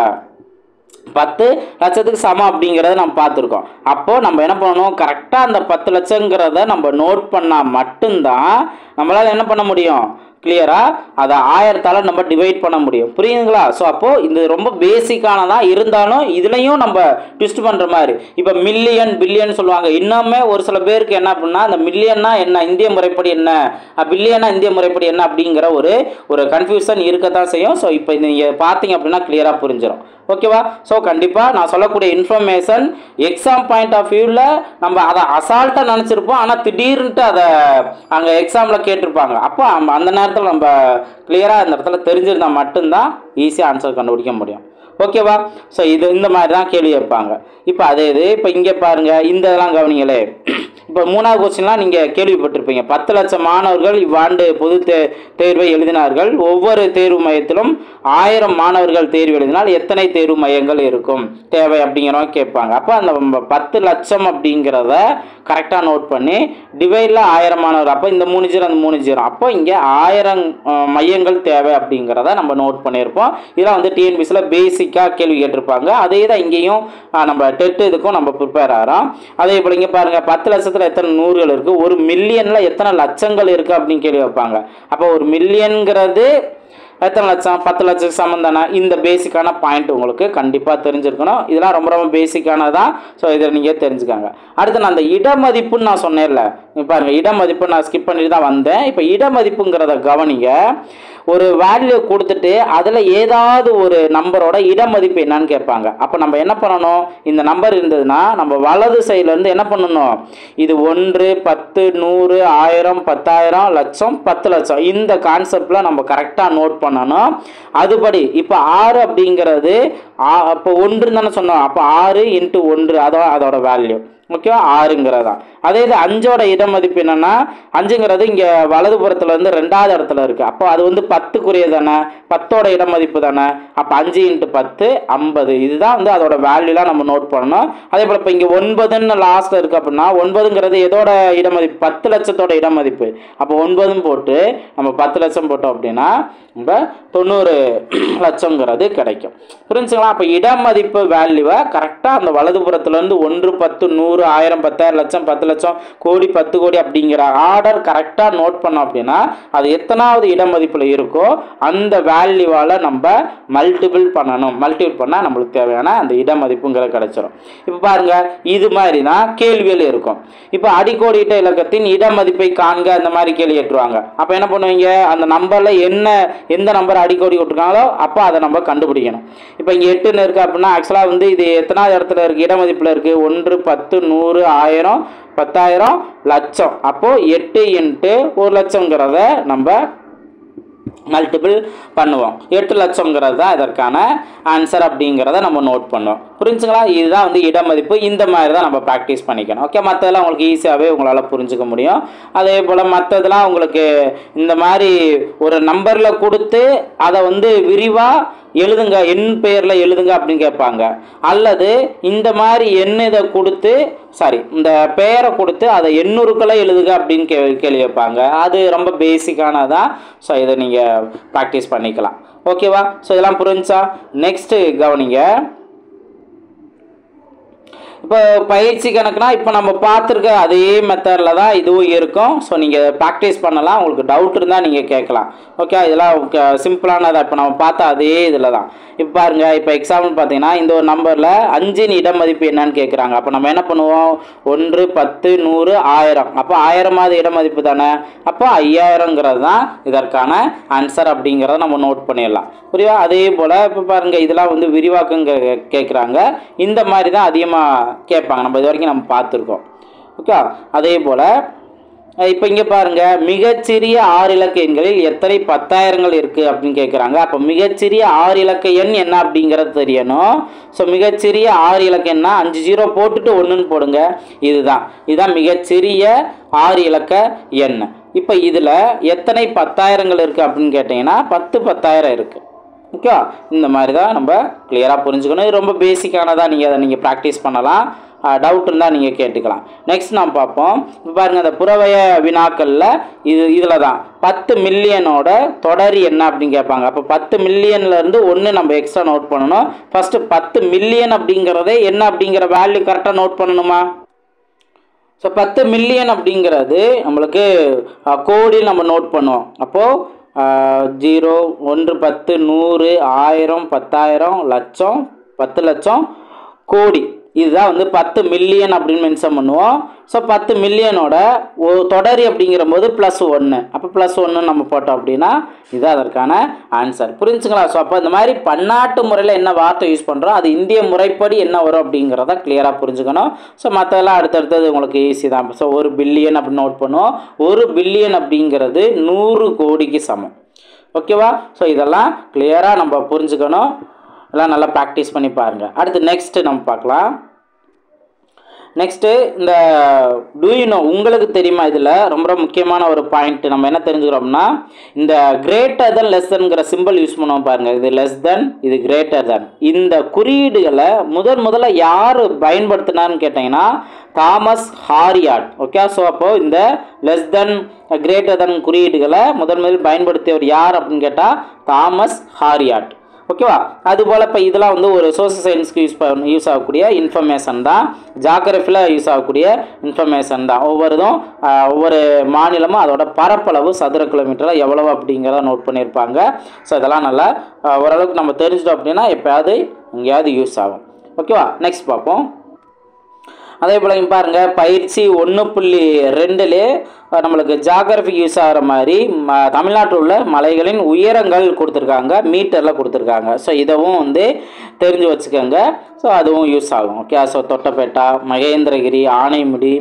Speaker 1: 10 லட்சத்துக்கு சமம் அப்படிங்கிறத நம்ம பார்த்துருக்கோம். அப்போது நம்ம என்ன பண்ணணும்? கரெக்டாக அந்த 10 லட்சங்கிறத நம்ம நோட் பண்ணால் மட்டும்தான் நம்மளால் என்ன பண்ண முடியும்? கிளியராக அதை 1000ஆல் நம்ம டிவைட் பண்ண முடியும். புரியுதுங்களா? ஸோ அப்போது இது ரொம்ப பேசிக்கானதான், இருந்தாலும் இதுலையும் நம்ம ட்விஸ்ட் பண்ணுற மாதிரி. இப்போ மில்லியன் பில்லியன் சொல்லுவாங்க. இன்னுமே ஒரு சில பேருக்கு என்ன அப்படின்னா இந்த மில்லியன்னா என்ன, இந்திய முறைப்படி என்ன, பில்லியனா இந்திய முறைப்படி என்ன அப்படிங்கிற ஒரு கன்ஃபியூஷன் இருக்கத்தான் செய்யும். ஸோ இப்போ நீங்கள் பார்த்தீங்க அப்படின்னா கிளியராக புரிஞ்சிடும். ஓகேவா? ஸோ கண்டிப்பாக நான் சொல்லக்கூடிய இன்ஃபர்மேஷன் எக்ஸாம் பாயிண்ட் ஆஃப் வியூவில் நம்ம அதை அசால்ட்டாக நினச்சிருப்போம். ஆனால் திடீர்னுட்டு அதை அங்கே எக்ஸாமில் கேட்டிருப்பாங்க. அப்போ அந்த நேரத்தில் நம்ம கிளியராக இந்த இடத்துல தெரிஞ்சிருந்தால் மட்டும்தான் ஈஸியாக ஆன்சர் கண்டுபிடிக்க முடியும். ஓகேவா? ஸோ இந்த மாதிரி தான் கேள்வி வைப்பாங்க. இப்போ அதே இது இப்போ இங்கே பாருங்கள், இந்த இதெல்லாம் கவனிங்களே. இப்போ 3வது கொஸ்டின்லாம் நீங்கள் கேள்விப்பட்டிருப்பீங்க. 10 லட்சம் மாணவர்கள் இவ்வாண்டு பொது தேர்வை எழுதினார்கள். ஒவ்வொரு தேர்வு மையத்திலும் 1000 மாணவர்கள் தேர்வு எழுதினால் எத்தனை தேர்வு மையங்கள் இருக்கும் தேவை அப்படிங்கிறவங்க கேட்பாங்க. அப்போ அந்த 10 லட்சம் அப்படிங்கிறத கரெக்டாக நோட் பண்ணி டிவைடில் 1000 மாணவர்கள், அப்போ இந்த 3 0 அந்த 3 0, அப்போ இங்கே 1000 மையங்கள் தேவை அப்படிங்கிறத நம்ம நோட் பண்ணியிருப்போம். இதெல்லாம் வந்து டிஎன்பிசியில் பேசிக்காக கேள்வி கேட்டிருப்பாங்க. அதே தான் இங்கேயும் நம்ம டெட் இதுக்கும் நம்ம ப்ரிப்பேர் ஆகிறோம். அதே போல் இங்கே பாருங்கள், 10 லட்சத்தில் எத்தனை நூறுகள் இருக்குது, 1 மில்லியனில் எத்தனை லட்சங்கள் இருக்குது அப்படின்னு கேள்வி வைப்பாங்க. அப்போ 1 மில்லியன்கிறது எத்தனை லட்சம், 10 லட்சம் சமம் தானே. இந்த பேசிக்கான பாயிண்ட் உங்களுக்கு கண்டிப்பாக தெரிஞ்சிருக்கணும். இதெல்லாம் ரொம்ப ரொம்ப பேசிக்கானதான். ஸோ இதை நீங்கள் தெரிஞ்சுக்காங்க. அடுத்து நான் அந்த இடமதிப்புன்னு நான் சொன்னேன்ல, பாருங்கள் இடமதிப்பு நான் ஸ்கிப் பண்ணிட்டு தான் வந்தேன். இப்போ இடமதிப்புங்கிறத கவனிங்க. ஒரு வேல்யூ கொடுத்துட்டு அதில் ஏதாவது ஒரு நம்பரோட இடமதிப்பு என்னன்னு கேட்பாங்க. அப்போ நம்ம என்ன பண்ணணும், இந்த நம்பர் இருந்ததுன்னா நம்ம வலது சைட்லேருந்து என்ன பண்ணணும், இது 1 10 100 1000 10000 லட்சம் 10 லட்சம் இந்த கான்செப்டில் நம்ம கரெக்டாக நோட் பண்ணணும். அதுபடி இப்போ 6 அப்படிங்கிறது அப்போ 1 தானே சொன்னோம். அப்போ 6 × 1 அதோட வேல்யூ ஓகேவா 6ங்கிறதா. அதே இது 5ஓட இடமதிப்பு என்னன்னா, 5ங்கிறது இங்கே வலதுபுறத்தில் வந்து 2வது இடத்துல இருக்குது. அப்போ அது வந்து 10க்குரிய தானே, 10ஓட இடமதிப்பு தானே. அப்போ 5 × 10 50. இதுதான் வந்து அதோட வேல்யூலாம் நம்ம நோட் பண்ணணும். அதே போல் இப்போ இங்கே 9ன்னு லாஸ்ட்டில் இருக்குது அப்படின்னா 9ங்கிறது எதோட இடமதிப்பு, 10 லட்சத்தோட இடமதிப்பு. அப்போ 9 போட்டு நம்ம 10 லட்சம் போட்டோம் அப்படின்னா நம்ம 90 லட்சங்கிறது கிடைக்கும். புரிஞ்சுங்களா. அப்போ இடமதிப்பு வேல்யூவை கரெக்டாக அந்த வலதுபுறத்துலேருந்து 1 10 100 1000 10000 லட்சம் 10 லட்சம் கோடி 10 கோடி அப்படிங்கிற ஆர்டர் கரெக்டாக நோட் பண்ணோம் அப்படின்னா அது எத்தனாவது இடமதிப்பில் இருக்கோ அந்த வேல்யூவால் நம்ம மல்டிபிள் பண்ணணும். மல்டிபிள் பண்ணால் நம்மளுக்கு தேவையான அந்த இடமதிப்புங்கிறது கிடைச்சிடும். இப்போ பாருங்கள், இது மாதிரி தான் கேள்விகள் இருக்கும். இப்போ அடிக்கோடிட்ட இலக்கத்தின் இடமதிப்பை காண்க அந்த மாதிரி கேள்வி ஏற்றுவாங்க. அப்போ என்ன பண்ணுவீங்க, அந்த நம்பரில் எந்த நம்பர் அடிக்கோடி விட்டுருக்காங்களோ அப்போ அதை நம்ம கண்டுபிடிக்கணும். இப்போ இங்கே 8ன்னு இருக்குது அப்படின்னா ஆக்சுவலாக வந்து இது எத்தனாவது இடத்துல இருக்குது, இடமதிப்பில் இருக்குது 1 10 100 1000 10000 லட்சம். அப்போது 8 × 1 லட்சங்கிறத நம்ம மல்டிபிள் பண்ணுவோம். 8 லட்சங்கிறது தான் இதற்கான ஆன்சர் அப்படிங்கிறத நம்ம நோட் பண்ணுவோம். புரிஞ்சுங்களா. இதுதான் வந்து இடமதிப்பு. இந்த மாதிரி தான் நம்ம ப்ராக்டிஸ் பண்ணிக்கணும். ஓகே, மற்றதெல்லாம் உங்களுக்கு ஈஸியாகவே உங்களால் புரிஞ்சுக்க முடியும். அதே போல் மற்றதெல்லாம் உங்களுக்கு இந்த மாதிரி ஒரு நம்பரில் கொடுத்து அதை வந்து விரிவாக எழுதுங்க, எண் பெயரில் எழுதுங்க அப்படின்னு கேட்பாங்க. அல்லது இந்த மாதிரி இதை கொடுத்து இந்த பெயரை கொடுத்து அதை எண்ணூறுக்களை எழுதுக அப்படின்னு கேள்வி வைப்பாங்க. அது ரொம்ப பேசிக்கானதான். ஸோ இதை நீங்கள் ப்ராக்டிஸ் பண்ணிக்கலாம். ஓகேவா. ஸோ இதெல்லாம் புரிஞ்சா. நெக்ஸ்ட்டு கவனிங்க. இப்போ பயிற்சி கணக்குனா இப்போ நம்ம பார்த்துருக்க அதே மெத்தடில் தான் இதுவும் இருக்கும். ஸோ நீங்கள் ப்ராக்டிஸ் பண்ணலாம். உங்களுக்கு டவுட் இருந்தால் நீங்கள் கேட்கலாம். ஓகே, இதெல்லாம் சிம்பிளானதாக இப்போ நம்ம பார்த்தா அதே இதில் தான். இப்போ பாருங்கள், இப்போ எக்ஸாம்பிள் பார்த்தீங்கன்னா இந்த ஒரு நம்பரில் 5ன் இடமதிப்பு என்னன்னு கேட்குறாங்க. அப்போ நம்ம என்ன பண்ணுவோம், 1 10 100 1000. அப்போ 1000வது இடமதிப்பு தானே. அப்போ 5000ங்கிறது தான் இதற்கான ஆன்சர் அப்படிங்கிறத நம்ம நோட் பண்ணிடலாம். புரியுதா. அதே போல் இப்போ பாருங்கள், இதெல்லாம் வந்து விரிவாக்கம் கேட்குறாங்க. இந்த மாதிரி தான் அதிகமாக கேட்பாங்க. நம்ம இது வரைக்கும் நம்ம பார்த்துருக்கோம். ஓகே, அதே போல் இப்போ இங்கே பாருங்கள், மிகச்சிறிய 6 இலக்க எண்களில் எத்தனை 10000கள் இருக்குது அப்படின்னு கேட்குறாங்க. அப்போ மிகச்சிறிய 6 இலக்க எண் என்ன அப்படிங்கிறது தெரியணும். ஸோ மிகச்சிறிய 6 இலக்க எண்ணா 5 0 போட்டுட்டு 1ன்னு போடுங்க. இதுதான் மிகச்சிறிய 6 இலக்க எண். இப்போ இதில் எத்தனை 10000கள் இருக்குது அப்படின்னு கேட்டிங்கன்னா 10 10000 இருக்குது. ஓகே, இந்த மாதிரி தான் நம்ம கிளியராக புரிஞ்சுக்கணும். இது ரொம்ப பேசிக்கானதாக நீங்கள் ப்ராக்டிஸ் பண்ணலாம். டவுட் இருந்தால் நீங்கள் கேட்டுக்கலாம். நெக்ஸ்ட் நாம் பார்ப்போம். இப்போ பாருங்கள், அந்த புறவய வினாக்களில் இதில் தான் 10 மில்லியனோட தொடரி என்ன அப்படின்னு கேட்பாங்க. அப்போ 10 மில்லியன்லேருந்து 1 நம்ம எக்ஸ்ட்ரா நோட் பண்ணணும். ஃபஸ்ட்டு 10 மில்லியன் அப்படிங்கிறதே என்ன அப்படிங்கிற வேல்யூ கரெக்டாக நோட் பண்ணணுமா. ஸோ 10 மில்லியன் அப்படிங்கிறது நம்மளுக்கு கோடியில் நம்ம நோட் பண்ணுவோம். அப்போது 0 1 10 100 1000 10000 லட்சம் 10 லட்சம் கோடி. இதுதான் வந்து 10 மில்லியன் அப்படின்னு மென்ஷன் பண்ணுவோம். ஸோ 10 மில்லியனோட தொடரி அப்படிங்கிற போது +1. அப்போ +1 நம்ம போட்டோம் அப்படின்னா இதுதான் அதற்கான ஆன்சர். புரிஞ்சுங்களா. ஸோ அப்போ இந்த மாதிரி பன்னாட்டு முறையில் என்ன வார்த்தை யூஸ் பண்ணுறோம், அது இந்திய முறைப்படி என்ன வரும் அப்படிங்கிறத கிளியராக புரிஞ்சுக்கணும். ஸோ மற்றதெல்லாம் அடுத்தடுத்தது உங்களுக்கு ஈஸி தான். ஸோ 1 பில்லியன் அப்படின்னு நோட் பண்ணுவோம். 1 பில்லியன் அப்படிங்கிறது 100 கோடிக்கு சமம். ஓகேவா. ஸோ இதெல்லாம் கிளியராக நம்ம புரிஞ்சுக்கணும். எல்லாம் நல்லா ப்ராக்டிஸ் பண்ணி பாருங்கள். அடுத்து நெக்ஸ்ட்டு நம்ம பார்க்கலாம். நெக்ஸ்ட்டு இந்த டூ யூ நோ உங்களுக்கு தெரியுமா, இதில் ரொம்ப முக்கியமான ஒரு பாயிண்ட் நம்ம என்ன தெரிஞ்சுக்கிறோம்னா, இந்த கிரேட்டர் தென் லெஸ் தென்ங்கிற சிம்பிள் யூஸ் பண்ணுவோம் பாருங்கள். இது லெஸ் தென், இது கிரேட்டர் தென். இந்த குறியீடுகளை முதல்ல யார் பயன்படுத்தினார்னு கேட்டிங்கன்னா தாமஸ் ஹாரியாட். ஓகே, ஸோ அப்போது இந்த லெஸ் தென் கிரேட்டர் தென் குறியீடுகளை முதலில் பயன்படுத்தியவர் யார் அப்படின்னு கேட்டால் தாமஸ் ஹாரியாட். ஓகேவா? அதுபோல் இப்போ இதெல்லாம் வந்து ஒரு சோசியல் சயின்ஸ்க்கு யூஸ் ஆகக்கூடிய இன்ஃபர்மேஷன் தான், ஜாகிரஃபியில் யூஸ் ஆகக்கூடிய இன்ஃபர்மேஷன் தான். ஒவ்வொரு மாநிலமும் அதோட பரப்பளவு சதுர கிலோமீட்டரில் எவ்வளவு அப்படிங்கிறத நோட் பண்ணியிருப்பாங்க. ஸோ இதெல்லாம் நல்லா ஓரளவுக்கு நம்ம தெரிஞ்சிட்டோம் அப்படின்னா எப்போயாவது எங்கேயாவது யூஸ் ஆகும். ஓகேவா? நெக்ஸ்ட் பார்ப்போம். அதே போல் பாருங்கள், பயிற்சி 1.2 நம்மளுக்கு ஜாகிரஃபிக் யூஸ் ஆகிற மாதிரி தமிழ்நாட்டில் உள்ள மலைகளின் உயரங்கள் கொடுத்துருக்காங்க, மீட்டரில் கொடுத்துருக்காங்க. ஸோ இதவும் வந்து தெரிஞ்சு வச்சுக்கோங்க. ஸோ அதுவும் யூஸ் ஆகும். Okay, so Doddabetta, Mahendragiri, Anamudi,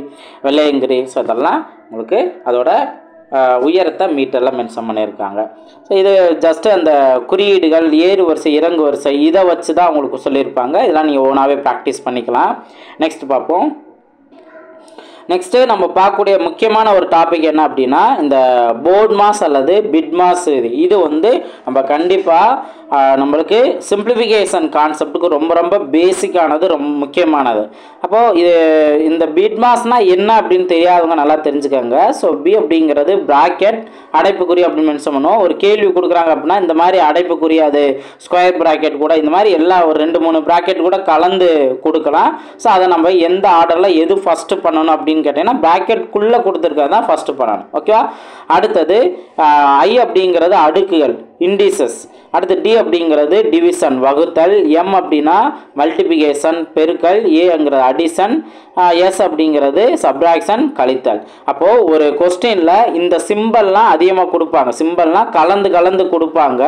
Speaker 1: Velliangiri, so இதெல்லாம் உங்களுக்கு அதோட உயரத்தை மீட்டரில் மென்ஷன் பண்ணியிருக்காங்க. ஸோ இது ஜஸ்ட்டு அந்த குறியீடுகள், ஏறு வரிசை, இறங்கு வரிசை, இதை வச்சு தான் உங்களுக்கு சொல்லியிருப்பாங்க. இதெல்லாம் நீங்கள் ஓனாகவே ப்ராக்டிஸ் பண்ணிக்கலாம். நெக்ஸ்ட் பார்ப்போம். நெக்ஸ்ட்டு நம்ம பார்க்கக்கூடிய முக்கியமான ஒரு டாபிக் என்ன அப்படின்னா இந்த போர்ட் மாஸ் அல்லது பிட் மாஸ். இது வந்து நம்ம கண்டிப்பாக நம்மளுக்கு சிம்பிளிஃபிகேஷன் கான்செப்டுக்கு ரொம்ப பேசிக்கானது, ரொம்ப முக்கியமானது. அப்போது இந்த பிட் மாஸ்னால் என்ன அப்படின்னு தெரியாதவங்க நல்லா தெரிஞ்சுக்கோங்க. ஸோ பி அப்படிங்கிறது ப்ராக்கெட், அடைப்புக்குறி அப்படின்னு மென்ஷன் பண்ணுவோம். ஒரு கேள்வி கொடுக்குறாங்க அப்படின்னா இந்த மாதிரி அடைப்புக்குறி, அது ஸ்கொயர் ப்ராக்கெட் கூட, இந்த மாதிரி எல்லா ஒரு 2-3 ப்ராக்கெட் கூட கலந்து கொடுக்கலாம். ஸோ அதை நம்ம எந்த ஆர்டரில் எது ஃபஸ்ட்டு பண்ணணும் அப்படின்னு கேட்டிங்கன்னா ப்ராக்கெட்குள்ளே கொடுத்துருக்கிறது தான் ஃபஸ்ட்டு பண்ணணும். ஓகேவா? அடுத்தது ஐ அப்படிங்கிறது அடுக்குகள், இண்டிசஸ். அடுத்து டி அப்படிங்கிறது டிவிஷன், வகுத்தல். எம் அப்படின்னா மல்டிபிகேஷன், பெருக்கல். ஏங்கிறது அடிஷன். எஸ் அப்படிங்கிறது சப்ராக்ஷன், கழித்தல். அப்போது ஒரு கொஸ்டினில் இந்த சிம்பிள்லாம் அதிகமாக கொடுப்பாங்க, சிம்பிள்லாம் கலந்து கொடுப்பாங்க.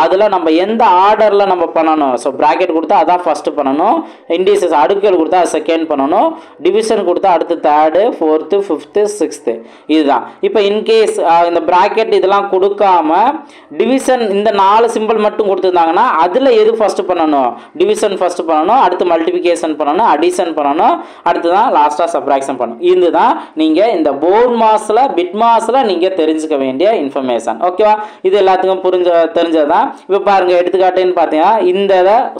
Speaker 1: அதில் நம்ம எந்த ஆர்டரில் நம்ம பண்ணணும்? ஸோ ப்ராக்கெட் கொடுத்தா அதான் ஃபஸ்ட்டு பண்ணணும், இண்டிசஸ் அடுக்குகள் கொடுத்தா அது செகண்ட் பண்ணணும், டிவிஷன் கொடுத்தா அடுத்து தேர்டு, ஃபோர்த்து, ஃபிஃப்த்து, சிக்ஸ்த்து. இதுதான். இப்போ இன்கேஸ் இந்த ப்ராக்கெட் இதெல்லாம் கொடுக்காம டிவிஷன் இந்த 4 சிம்பிள் மட்டும் கொடுத்துருந்தாங்கன்னா அதில் எது ஃபஸ்ட்டு பண்ணணும்? டிவிஷன் ஃபஸ்ட்டு பண்ணணும், அடுத்து மல்டிபிகேஷன் பண்ணணும், அடிஷன் பண்ணணும், அடுத்து தான் லாஸ்ட்டாக சப்ராக்ஷன் பண்ணணும். இதுதான் நீங்கள் இந்த போர்ட் மாஸில், பிட் மாஸில் நீங்கள் தெரிஞ்சுக்க வேண்டிய இன்ஃபர்மேஷன். ஓகேவா? இது எல்லாத்துக்கும் தெரிஞ்சது தான். இப்போ பாருங்கள், எடுத்துக்காட்டுன்னு பார்த்தீங்கன்னா இந்த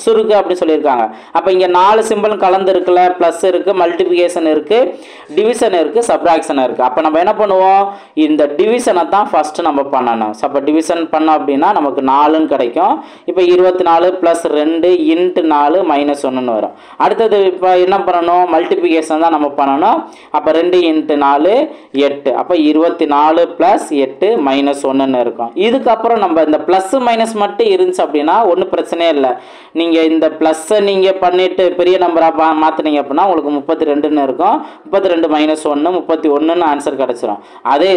Speaker 1: சுருக்கு அப்படி சொல்லியிருக்காங்க. அப்போ இங்கே 4 சிம்பிள் கலந்து இருக்குல்ல, ப்ளஸ் இருக்குது, மல்டிபிகேஷன் இருக்குது, டிவிஷன் இருக்குது, சப்ராக்ஷன் இருக்குது. அப்போ நம்ம என்ன பண்ணுவோம்? இந்த டிவிஷனை தான் ஃபஸ்ட்டு நம்ம பண்ணணும். ஸோ அப்போ டிவிஷன் பண்ணோம் அப்படின்னா நமக்கு 4ன்னு கிடைக்கும். இப்போ 24 + 2 × 4 - 1ன்னு வரும். அடுத்தது இப்போ என்ன பண்ணணும்? மல்டிபிகேஷன் தான் நம்ம பண்ணணும். அப்போ 2 × 4 8. அப்போ 24 + 8 - 1ன்னு இருக்கும். இதுக்கப்புறம் நம்ம இந்த ப்ளஸ் மைனஸ் மட்டும் இருந்துச்சு அப்படின்னா ஒன்றும் பிரச்சனையே இல்லை. நீங்கள் இந்த ப்ளஸ்ஸை நீங்கள் பண்ணிவிட்டு பெரிய நம்பராக மாற்றினீங்க அப்படின்னா உங்களுக்கு 32ன்னு இருக்கும். 32 - 1 31ன்னு ஆன்சர் கிடச்சிரும். அதே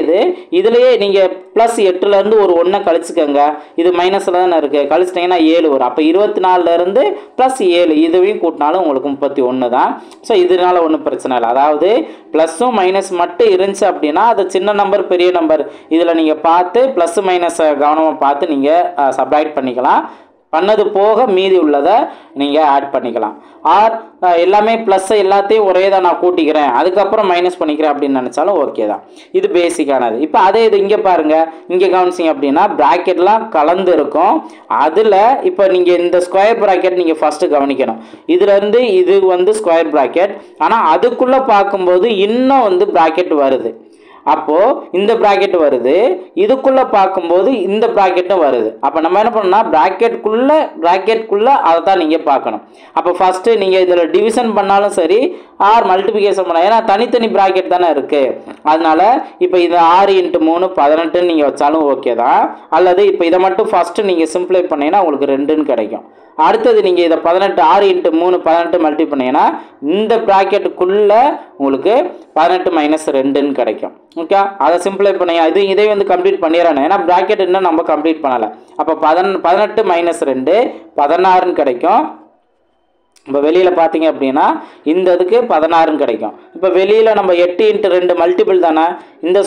Speaker 1: இதுலேயே நீங்கள் +8லேருந்து ஒரு 1 கழிச்சுக்கோங்க. இது மைனஸில் தானே இருக்குது, கழிச்சிட்டிங்கன்னா 7 வரும். அப்போ 24லேருந்து +7 இதுவையும் கூட்டினாலும் உங்களுக்கு 31 தான். ஸோ இதனால ஒன்றும் பிரச்சனை இல்லை. அதாவது ப்ளஸ்ஸும் மைனஸ் மட்டும் இருந்துச்சு அப்படின்னா அது சின்ன நம்பர், பெரிய நம்பர், இதில் நீங்கள் பார்த்து ப்ளஸ் மைனஸை கவனமாக பார்த்து நீங்கள் சப்ராக்ட் பண்ணிக்கலாம். பண்ணது போக மீதி உள்ளதை நீங்கள் ஆட் பண்ணிக்கலாம். ஆர் எல்லாமே ப்ளஸ்ஸை எல்லாத்தையும் ஒரே தான் நான் கூட்டிக்கிறேன், அதுக்கப்புறம் மைனஸ் பண்ணிக்கிறேன் அப்படின்னு நினச்சாலும் ஓகே தான். இது பேசிக்கானது. இப்போ அதே இது இங்கே பாருங்கள், இங்கே கவனிச்சிங்க அப்படின்னா ப்ராக்கெட்லாம் கலந்து இருக்கும். அதில் இப்போ நீங்கள் இந்த ஸ்கொயர் ப்ராக்கெட் நீங்கள் ஃபஸ்ட்டு கவனிக்கணும். இதுலேருந்து இது வந்து ஸ்கொயர் ப்ராக்கெட், ஆனால் அதுக்குள்ளே பார்க்கும்போது இன்னும் வந்து ப்ராக்கெட் வருது. அப்போது இந்த ப்ராக்கெட் வருது, இதுக்குள்ளே பார்க்கும்போது இந்த ப்ராக்கெட்டும் வருது. அப்போ நம்ம என்ன பண்ணணும்னா ப்ராக்கெட்குள்ளே அதை தான் நீங்கள் பார்க்கணும். அப்போ ஃபஸ்ட்டு நீங்கள் இதில் டிவிஷன் பண்ணாலும் சரி, ஆர் மல்டிபிகேஷன் பண்ணால், ஏன்னா தனித்தனி ப்ராக்கெட் தானே இருக்குது. அதனால் இப்போ இது 6 × 3 18ன்னு நீங்கள் வச்சாலும் ஓகே தான். அல்லது இப்போ இதை மட்டும் ஃபஸ்ட்டு நீங்கள் சிம்பிளை பண்ணிங்கன்னா உங்களுக்கு 2ன்னு கிடைக்கும். அடுத்தது நீங்கள் இதை 18 6 × 3 18 மல்டி பண்ணிங்கன்னா இந்த ப்ராக்கெட்டுக்குள்ளே உங்களுக்கு 18 - 2ன்னு கிடைக்கும். ஓகே, அதை சிம்பிளை பண்ணிங்க. இதை வந்து கம்ப்ளீட் பண்ணிடுறேன், ஏன்னா ப்ராக்கெட் இன்னும் நம்ம கம்ப்ளீட் பண்ணலை. அப்போ 18 - 2 16ன்னு கிடைக்கும். இப்போ வெளியில் பார்த்தீங்க அப்படின்னா இந்த இதுக்கு 16ன்னு கிடைக்கும். இப்போ வெளியில் நம்ம 8 × 2 மல்டிபிள் தானே, இந்த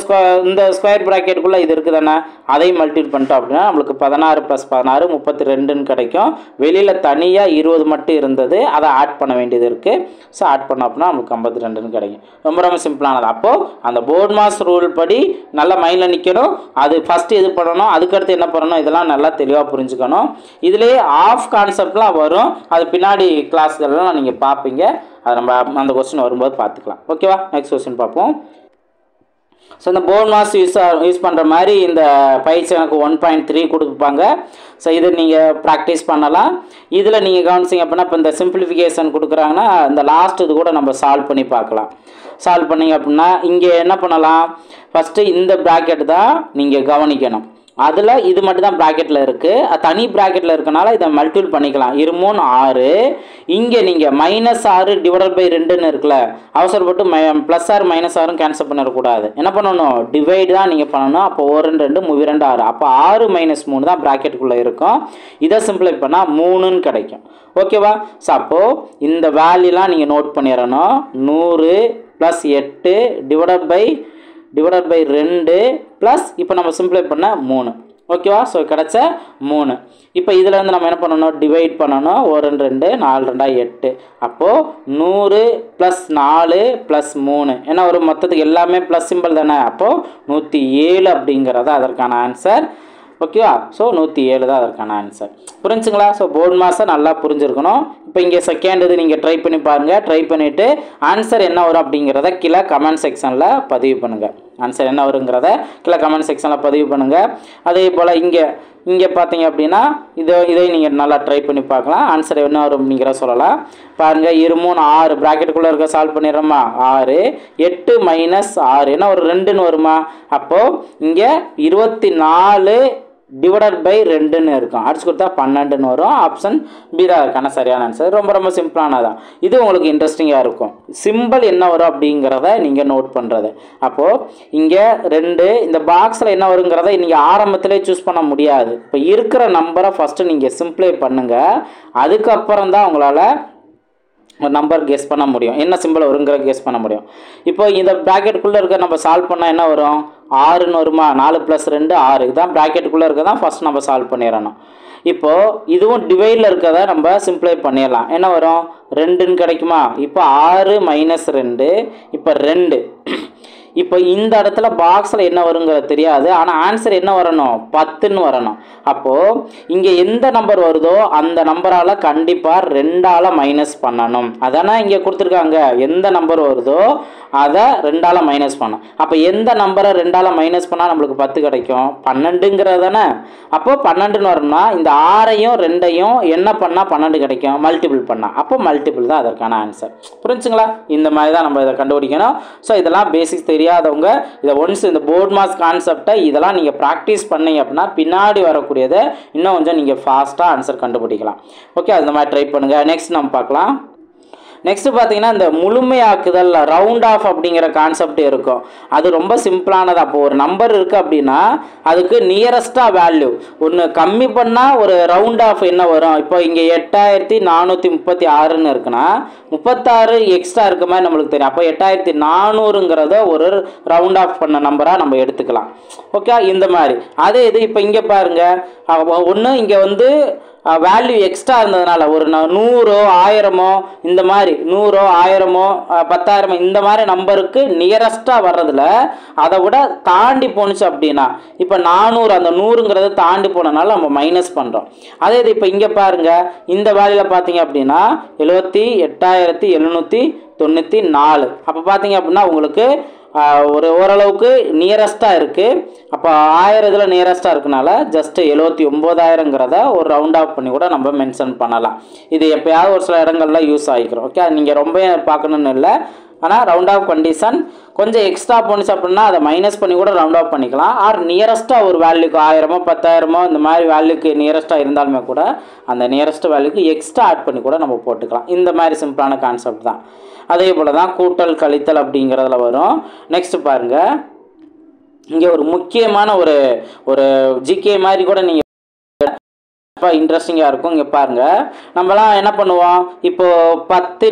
Speaker 1: ஸ்கொயர் ப்ராக்கெட்டுக்குள்ளே இது இருக்குது தானே, அதையும் மல்டிபிள் பண்ணிட்டோம் அப்படின்னா நம்மளுக்கு 16 + 16 32ன்னு கிடைக்கும். வெளியில் தனியாக 20 மட்டும் இருந்தது, அதை ஆட் பண்ண வேண்டியது இருக்குது. ஸோ ஆட் பண்ணோம் அப்படின்னா நமக்கு 52ன்னு கிடைக்கும். ரொம்ப ரொம்ப சிம்பிளானது. அப்போது அந்த போர்ட்மாஸ் ரூல் படி நல்லா மைண்டில் நிற்கணும். அது ஃபஸ்ட்டு இது பண்ணணும், அதுக்கடுத்து என்ன பண்ணணும், இதெல்லாம் நல்லா தெளிவாக புரிஞ்சுக்கணும். இதிலே ஆஃப் கான்செப்ட்லாம் வரும், அது பின்னாடி கிளாஸ்கள்லாம் நீங்கள் பார்ப்பீங்க. அது நம்ம அந்த கொஸ்டின் வரும்போது பார்த்துக்கலாம். ஓகேவா, நெக்ஸ்ட் கொஸ்டின் பார்ப்போம். ஸோ இந்த போர்ட்மாஸ் யூஸ் பண்ணுற மாதிரி இந்த பயிற்சி எனக்கு 1.3 கொடுப்பாங்க. ஸோ இது நீங்கள் ப்ராக்டிஸ் பண்ணலாம். இதில் நீங்கள் கவனிச்சிங்க அப்படின்னா இப்போ இந்த சிம்பிளிஃபிகேஷன் கொடுக்குறாங்கன்னா இந்த லாஸ்ட் இது கூட நம்ம சால்வ் பண்ணி பார்க்கலாம். சால்வ் பண்ணிங்க அப்படின்னா இங்கே என்ன பண்ணலாம், ஃபஸ்ட்டு இந்த ப்ராக்கெட் தான் நீங்கள் கவனிக்கணும். அதில் இது மட்டும் தான் ப்ராக்கெட்டில் இருக்குது, தனி ப்ராக்கெட்டில் இருக்கனால இதை மல்டிபிள் பண்ணிக்கலாம். 2 6. இங்கே நீங்கள் -6 ÷ 2ன்னு இருக்குல்ல, அவசரப்பட்டு +6 -6 கேன்சல் பண்ணிடக்கூடாது. என்ன பண்ணணும், டிவைட் தான் நீங்கள் பண்ணணும். அப்போ 1 2 3 2 6, அப்போ 6 - 3 தான் ப்ராக்கெட்டுக்குள்ளே இருக்கும். இதை சிம்பிளை பண்ணால் 3ன்னு கிடைக்கும். ஓகேவா, ஸோ அப்போது இந்த வேல்யூலாம் நீங்கள் நோட் பண்ணிடணும். 100 + 8 / 2 ப்ளஸ் இப்போ நம்ம சிம்பிளை பண்ண 3. ஓகேவா, ஸோ கிடச்ச 3. இப்போ இதில் வந்து நம்ம என்ன பண்ணணும், டிவைட் பண்ணணும். 1 2 4 2 8. அப்போது 100 + 4 + 3 ஏன்னா ஒரு மொத்தத்துக்கு எல்லாமே ப்ளஸ் சிம்பிள் தானே, அப்போது 107 அப்படிங்கிறது அதற்கான ஆன்சர். ஓகேவா, ஸோ 107 தான் அதற்கான ஆன்சர். புரிஞ்சுங்களா? ஸோ போர்ட்மாஸை நல்லா புரிஞ்சுருக்கணும். இப்போ இங்கே செகண்ட் இது நீங்கள் ட்ரை பண்ணி பாருங்கள். ட்ரை பண்ணிவிட்டு ஆன்சர் என்ன வரும் அப்படிங்கிறத கீழே கமெண்ட் செக்ஷனில் பதிவு பண்ணுங்கள். ஆன்சர் என்ன வருங்கிறத கீழே கமெண்ட் செக்ஷனில் பதிவு பண்ணுங்கள். அதே போல் இங்கே பார்த்தீங்க அப்படின்னா இதை நீங்கள் நல்லா ட்ரை பண்ணி பார்க்கலாம். ஆன்சர் என்ன வரும் அப்படிங்கிற சொல்லலாம். பாருங்கள், 2 3 6 ப்ராக்கெட்டுக்குள்ளே இருக்க சால்வ் பண்ணிடுறோமா, 6 8 - 6 ஏன்னா ஒரு 2ன்னு வருமா, அப்போது இங்கே 24 ÷ 2ன்னு இருக்கும். அடிச்சு கொடுத்தா 12ன்னு வரும். ஆப்ஷன் பி தான் இருக்கான சரியான ஆன்சர். ரொம்ப ரொம்ப சிம்பிளானதான். இது உங்களுக்கு இன்ட்ரெஸ்டிங்காக இருக்கும். சிம்பிள் என்ன வரும் அப்படிங்கிறத நீங்கள் நோட் பண்ணுறது. அப்போது இங்கே 2 இந்த பாக்ஸில் என்ன வருங்கிறத நீங்கள் ஆரம்பத்திலே சூஸ் பண்ண முடியாது. இப்போ இருக்கிற நம்பரை ஃபஸ்ட்டு நீங்கள் சிம்பிளை பண்ணுங்கள். அதுக்கப்புறம் தான் உங்களால் ஒரு நம்பர் கெஸ் பண்ண முடியும், என்ன சிம்பிள் வருங்கிற கெஸ் பண்ண முடியும். இப்போ இந்த ப்ராக்கெட்டுக்குள்ளே இருக்க நம்ம சால்வ் பண்ணால் என்ன வரும், 6ன்னு வருமா, 4 + 2 6. இதுதான் ப்ராக்கெட்டுக்குள்ளே இருக்க தான் ஃபஸ்ட் நம்ம சால்வ் பண்ணிடணும். இப்போது இதுவும் டிவைடில் இருக்கிறத நம்ம சிம்பிளை பண்ணிடலாம். என்ன வரும், 2ன்னு கிடைக்குமா. இப்போ 6 - 2 இப்போ 2. இப்போ இந்த இடத்துல பாக்ஸில் என்ன வருங்கிறது தெரியாது, ஆனால் ஆன்சர் என்ன வரணும், 10ன்னு வரணும். அப்போது இங்கே எந்த நம்பர் வருதோ அந்த நம்பரால் கண்டிப்பாக 2ஆல் மைனஸ் பண்ணணும். அதானே இங்கே கொடுத்துருக்காங்க, எந்த நம்பர் வருதோ அதை 2ஆல் மைனஸ் பண்ணணும். அப்போ எந்த நம்பரை 2ஆல் மைனஸ் பண்ணால் நம்மளுக்கு 10 கிடைக்கும், 12ங்கிறது தானே. அப்போது 12ன்னு வரணும்னா இந்த 6ஐயும் 2ஐயும் என்ன பண்ணால் 12 கிடைக்கும், மல்டிபிள் பண்ணால். அப்போ மல்டிபிள் தான் அதற்கான ஆன்சர். புரிஞ்சுங்களா? இந்த மாதிரி தான் நம்ம இதை கண்டுபிடிக்கணும். ஸோ இதெல்லாம் பேசிக்ஸ் தெரியாதவங்க இதை ஒன்ஸ் இந்த போர்ட்மாஸ் கான்செப்டை இதெல்லாம் நீங்கள் ப்ராக்டிஸ் பண்ணீங்க அப்படின்னா பின்னாடி வரக்கூடியதை இன்னும் கொஞ்சம் நீங்கள் ஃபாஸ்ட்டாக ஆன்சர் கண்டுபிடிக்கலாம். ஓகே, அந்த மாதிரி ட்ரை பண்ணுங்கள். நெக்ஸ்ட் நம்ம பார்க்கலாம். நெக்ஸ்ட்டு பார்த்தீங்கன்னா இந்த முழுமையாக்குதல் ரவுண்ட் ஆஃப் அப்படிங்கிற கான்செப்ட் இருக்கும். அது ரொம்ப சிம்பிளானது. அப்போ ஒரு நம்பர் இருக்குது அப்படின்னா அதுக்கு நியரஸ்ட்டாக வேல்யூ ஒன்று கம்மி பண்ணால் ஒரு ரவுண்ட் ஆஃப் என்ன வரும். இப்போ இங்கே 8436ன்னு இருக்குன்னா 36 எக்ஸ்ட்ரா இருக்க மாதிரி நம்மளுக்கு தெரியும். அப்போ 8400ங்கிறத ஒரு ரவுண்ட் ஆஃப் பண்ண நம்பராக நம்ம எடுத்துக்கலாம். ஓகே, இந்த மாதிரி. அதே இது இப்போ இங்கே பாருங்கள், ஒன்று இங்கே வந்து வேல்யூ எக்ஸ்ட்ரா இருந்ததுனால ஒரு 100 1000 இந்த மாதிரி 100 1000 10,000 இந்த மாதிரி நம்பருக்கு நியரஸ்ட்டாக வர்றதில் அதை விட தாண்டி போணுச்சு அப்படின்னா இப்போ 400 அந்த 100ங்கிறத தாண்டி போனனால நம்ம மைனஸ் பண்ணுறோம். அதே இது இப்போ இங்கே பாருங்கள், இந்த வேல்யூவில் பார்த்தீங்க அப்படின்னா 78,794. அப்போ பார்த்தீங்க அப்படின்னா உங்களுக்கு ஓரளவுக்கு நியரஸ்ட்டாக இருக்குது. அப்போ 1000 இதில் நியரஸ்ட்டாக இருக்கனால ஜஸ்ட்டு 79,000ங்கிறத ஒரு ரவுண்ட் ஆஃப் பண்ணி கூட நம்ம மென்ஷன் பண்ணலாம். இது எப்போயாவது ஒரு சில இடங்கள்ல யூஸ் ஆகிக்கிறோம். ஓகே, அது நீங்கள் ரொம்ப பார்க்கணுன்னு இல்லை, ஆனால் ரவுண்ட் ஆஃப் கண்டிஷன் கொஞ்சம் எக்ஸ்ட்ரா போணுச்சு அப்படின்னா அதை மைனஸ் பண்ணி கூட ரவுண்ட் ஆஃப் பண்ணிக்கலாம். ஆர் நியரஸ்ட்டாக ஒரு வேல்யூக்கு 1000 10,000 இந்த மாதிரி வேல்யூக்கு நியரஸ்ட்டாக இருந்தாலுமே கூட அந்த நியரஸ்ட் வேல்யூக்கு எக்ஸ்ட்ரா ஆட் பண்ணி கூட நம்ம போட்டுக்கலாம். இந்த மாதிரி சிம்பிளான கான்செப்ட் தான். அதே போல் தான் கூட்டல் கழித்தல் அப்படிங்கிறதுல வரும். நெக்ஸ்ட் பாருங்கள், இங்கே ஒரு முக்கியமான ஒரு ஜிகே மாதிரி கூட நீங்கள் இப்போ இன்ட்ரெஸ்டிங்காக இருக்கும். இங்கே பாருங்கள், நம்மலாம் என்ன பண்ணுவோம், இப்போது 10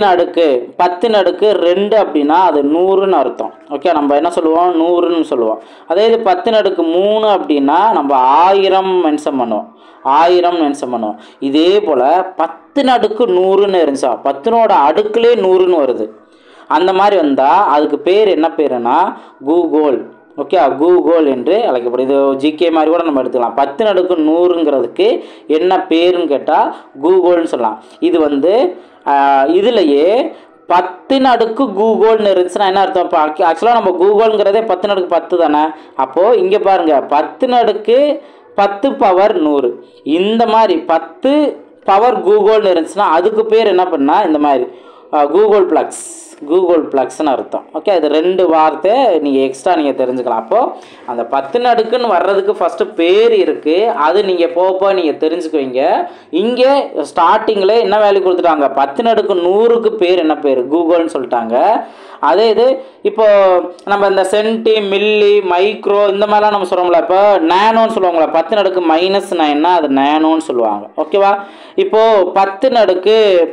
Speaker 1: 2 அப்படின்னா அது 100ன்னு அர்த்தம். ஓகே, நம்ம என்ன சொல்லுவோம், 100ன்னு சொல்லுவோம். அதே இது 10 3 அப்படின்னா நம்ம 1000 மென்ஷன் பண்ணுவோம், 1000 மென்ஷன் பண்ணுவோம். இதே போல் 10 100ன்னு இருந்துச்சா, 10னோட அடுக்குலே 100ன்னு வருது. அந்த மாதிரி வந்தால் அதுக்கு பேர் என்ன பேருனா கூகுள். ஓகே, கூகுள் என்று அழைக்கப்படுது. இது ஜிகே மாதிரி கூட நம்ம எடுத்துக்கலாம். 10 100ங்கிறதுக்கு என்ன பேருன்னு கேட்டால் கூகுள்னு சொல்லலாம். இது வந்து இதுலையே 10 கூகுள்னு இருந்துச்சுன்னா என்ன அர்த்தம்? இப்போ ஆக்சுவலாக நம்ம கூகுள்ங்கிறதே 10 தானே. அப்போது இங்கே பாருங்கள், 10 பவர் 100 இந்த மாதிரி 10 பவர் கூகுள்னு இருந்துச்சுன்னா அதுக்கு பேர் என்ன பண்ணால் இந்த மாதிரி கூகுள் ப்ளக்ஸ்னு அர்த்தம். ஓகே, இது 2 வார்த்தை நீங்கள் எக்ஸ்ட்ரா நீங்கள் தெரிஞ்சுக்கலாம். அப்போது அந்த 10 வர்றதுக்கு ஃபஸ்ட்டு பேர் இருக்குது, அது நீங்கள் போக நீங்கள் தெரிஞ்சுக்குவீங்க. இங்கே ஸ்டார்டிங்கில் என்ன வேல்யூ கொடுத்துட்டாங்க, 10 100க்கு பேர் என்ன பேர், கூகுள்னு சொல்லிட்டாங்க. அதே இது இப்போது நம்ம இந்த சென்டி மில்லி மைக்ரோ இந்த மாதிரிலாம் நம்ம சொல்கிறோம்ல, இப்போ நேனோன்னு சொல்லுவாங்களா, 10 -9 அது நேனோன்னு சொல்லுவாங்க. ஓகேவா, இப்போது 10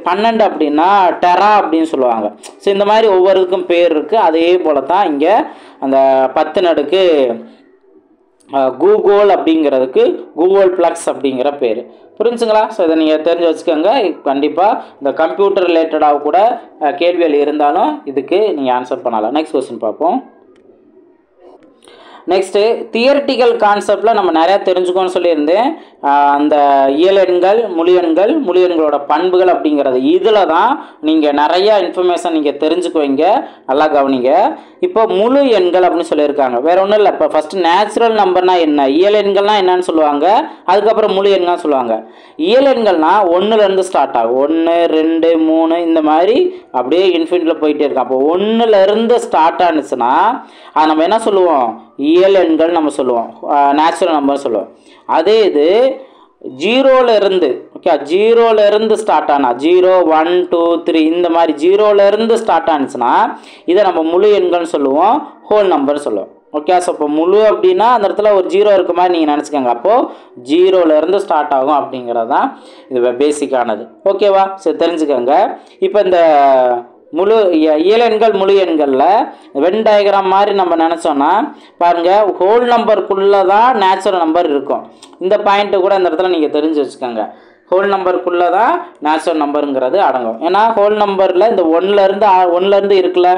Speaker 1: 12 அப்படின்னா டெரா அப்படின்னு சொல்லுவாங்க. ஸோ இந்த மாதிரி ஒவ்வொருக்கும் பேர் இருக்குது. அதே போல் தான் இங்கே அந்த 10 கூகுள் அப்படிங்கிறதுக்கு கூகுள் ப்ளக்ஸ் அப்படிங்கிற பேர். புரிஞ்சுங்களா? ஸோ இதை நீங்கள் தெரிஞ்சு வச்சுக்கோங்க. கண்டிப்பாக இந்த கம்ப்யூட்டர் ரிலேட்டடாக கூட கேள்விகள் இருந்தாலும் இதுக்கு நீங்கள் ஆன்சர் பண்ணலாம். நெக்ஸ்ட் கொஸ்டின் பார்ப்போம். நெக்ஸ்ட்டு தியரிட்டிக்கல் கான்செப்டில் நம்ம நிறையா தெரிஞ்சுக்கோன்னு சொல்லியிருந்தேன். அந்த இயலெண்கள் முழு எண்களோட பண்புகள் அப்படிங்கிறது இதில் தான் நீங்கள் நிறையா இன்ஃபர்மேஷன் நீங்கள் தெரிஞ்சுக்குவீங்க. நல்லா கவனிங்க. இப்போ முழு எண்கள் அப்படின்னு சொல்லியிருக்காங்க, வேறு ஒன்றும் இல்லை. இப்போ ஃபஸ்ட்டு நேச்சுரல் நம்பர்னால் என்ன, இயலெண்கள்னால் என்னன்னு சொல்லுவாங்க, அதுக்கப்புறம் முழு எண்கள் சொல்லுவாங்க. இயலெண்கள்னால் 1லேருந்து ஸ்டார்ட் ஆகும், 1 2 3 இந்த மாதிரி அப்படியே இன்ஃபினிட்டில் போயிட்டே இருக்கும். அப்போ 1லேருந்து ஸ்டார்ட் ஆனிச்சுன்னா அது நம்ம என்ன சொல்லுவோம், இயலெண்கள் நம்ம சொல்லுவோம், நேச்சுரல் நம்பர் சொல்லுவோம். அதே இது 0லேருந்து, ஓகே, 0லேருந்து ஸ்டார்ட் ஆனால் 0 1 2 3 இந்த மாதிரி 0லேருந்து ஸ்டார்ட் ஆனிச்சுன்னா இதை நம்ம முழு எண்கள்னு சொல்லுவோம், ஹோல் நம்பர் சொல்லுவோம். ஓகே, ஸோ இப்போ முழு அப்படின்னா அந்த இடத்துல ஒரு 0 இருக்க மாதிரி நீங்கள் நினச்சிக்கோங்க. அப்போது 0லேருந்து ஸ்டார்ட் ஆகும் அப்படிங்கிறது தான் இது பேசிக்கானது. ஓகேவா? சரி, தெரிஞ்சுக்கோங்க. இப்போ இந்த முழு எண்களில் வென் டயக்ராம் மாதிரி நம்ம நினச்சோன்னா பாருங்கள், ஹோல் நம்பருக்குள்ளே தான் நேச்சுரல் நம்பர் இருக்கும். இந்த பாயிண்ட்டு கூட இந்த இடத்துல நீங்கள் தெரிஞ்சு வச்சுக்கோங்க. ஹோல் நம்பருக்குள்ளே தான் நேச்சுரல் நம்பருங்கிறது அடங்கும். ஏன்னா ஹோல் நம்பரில் இந்த 1லேருந்து இருக்குல்ல,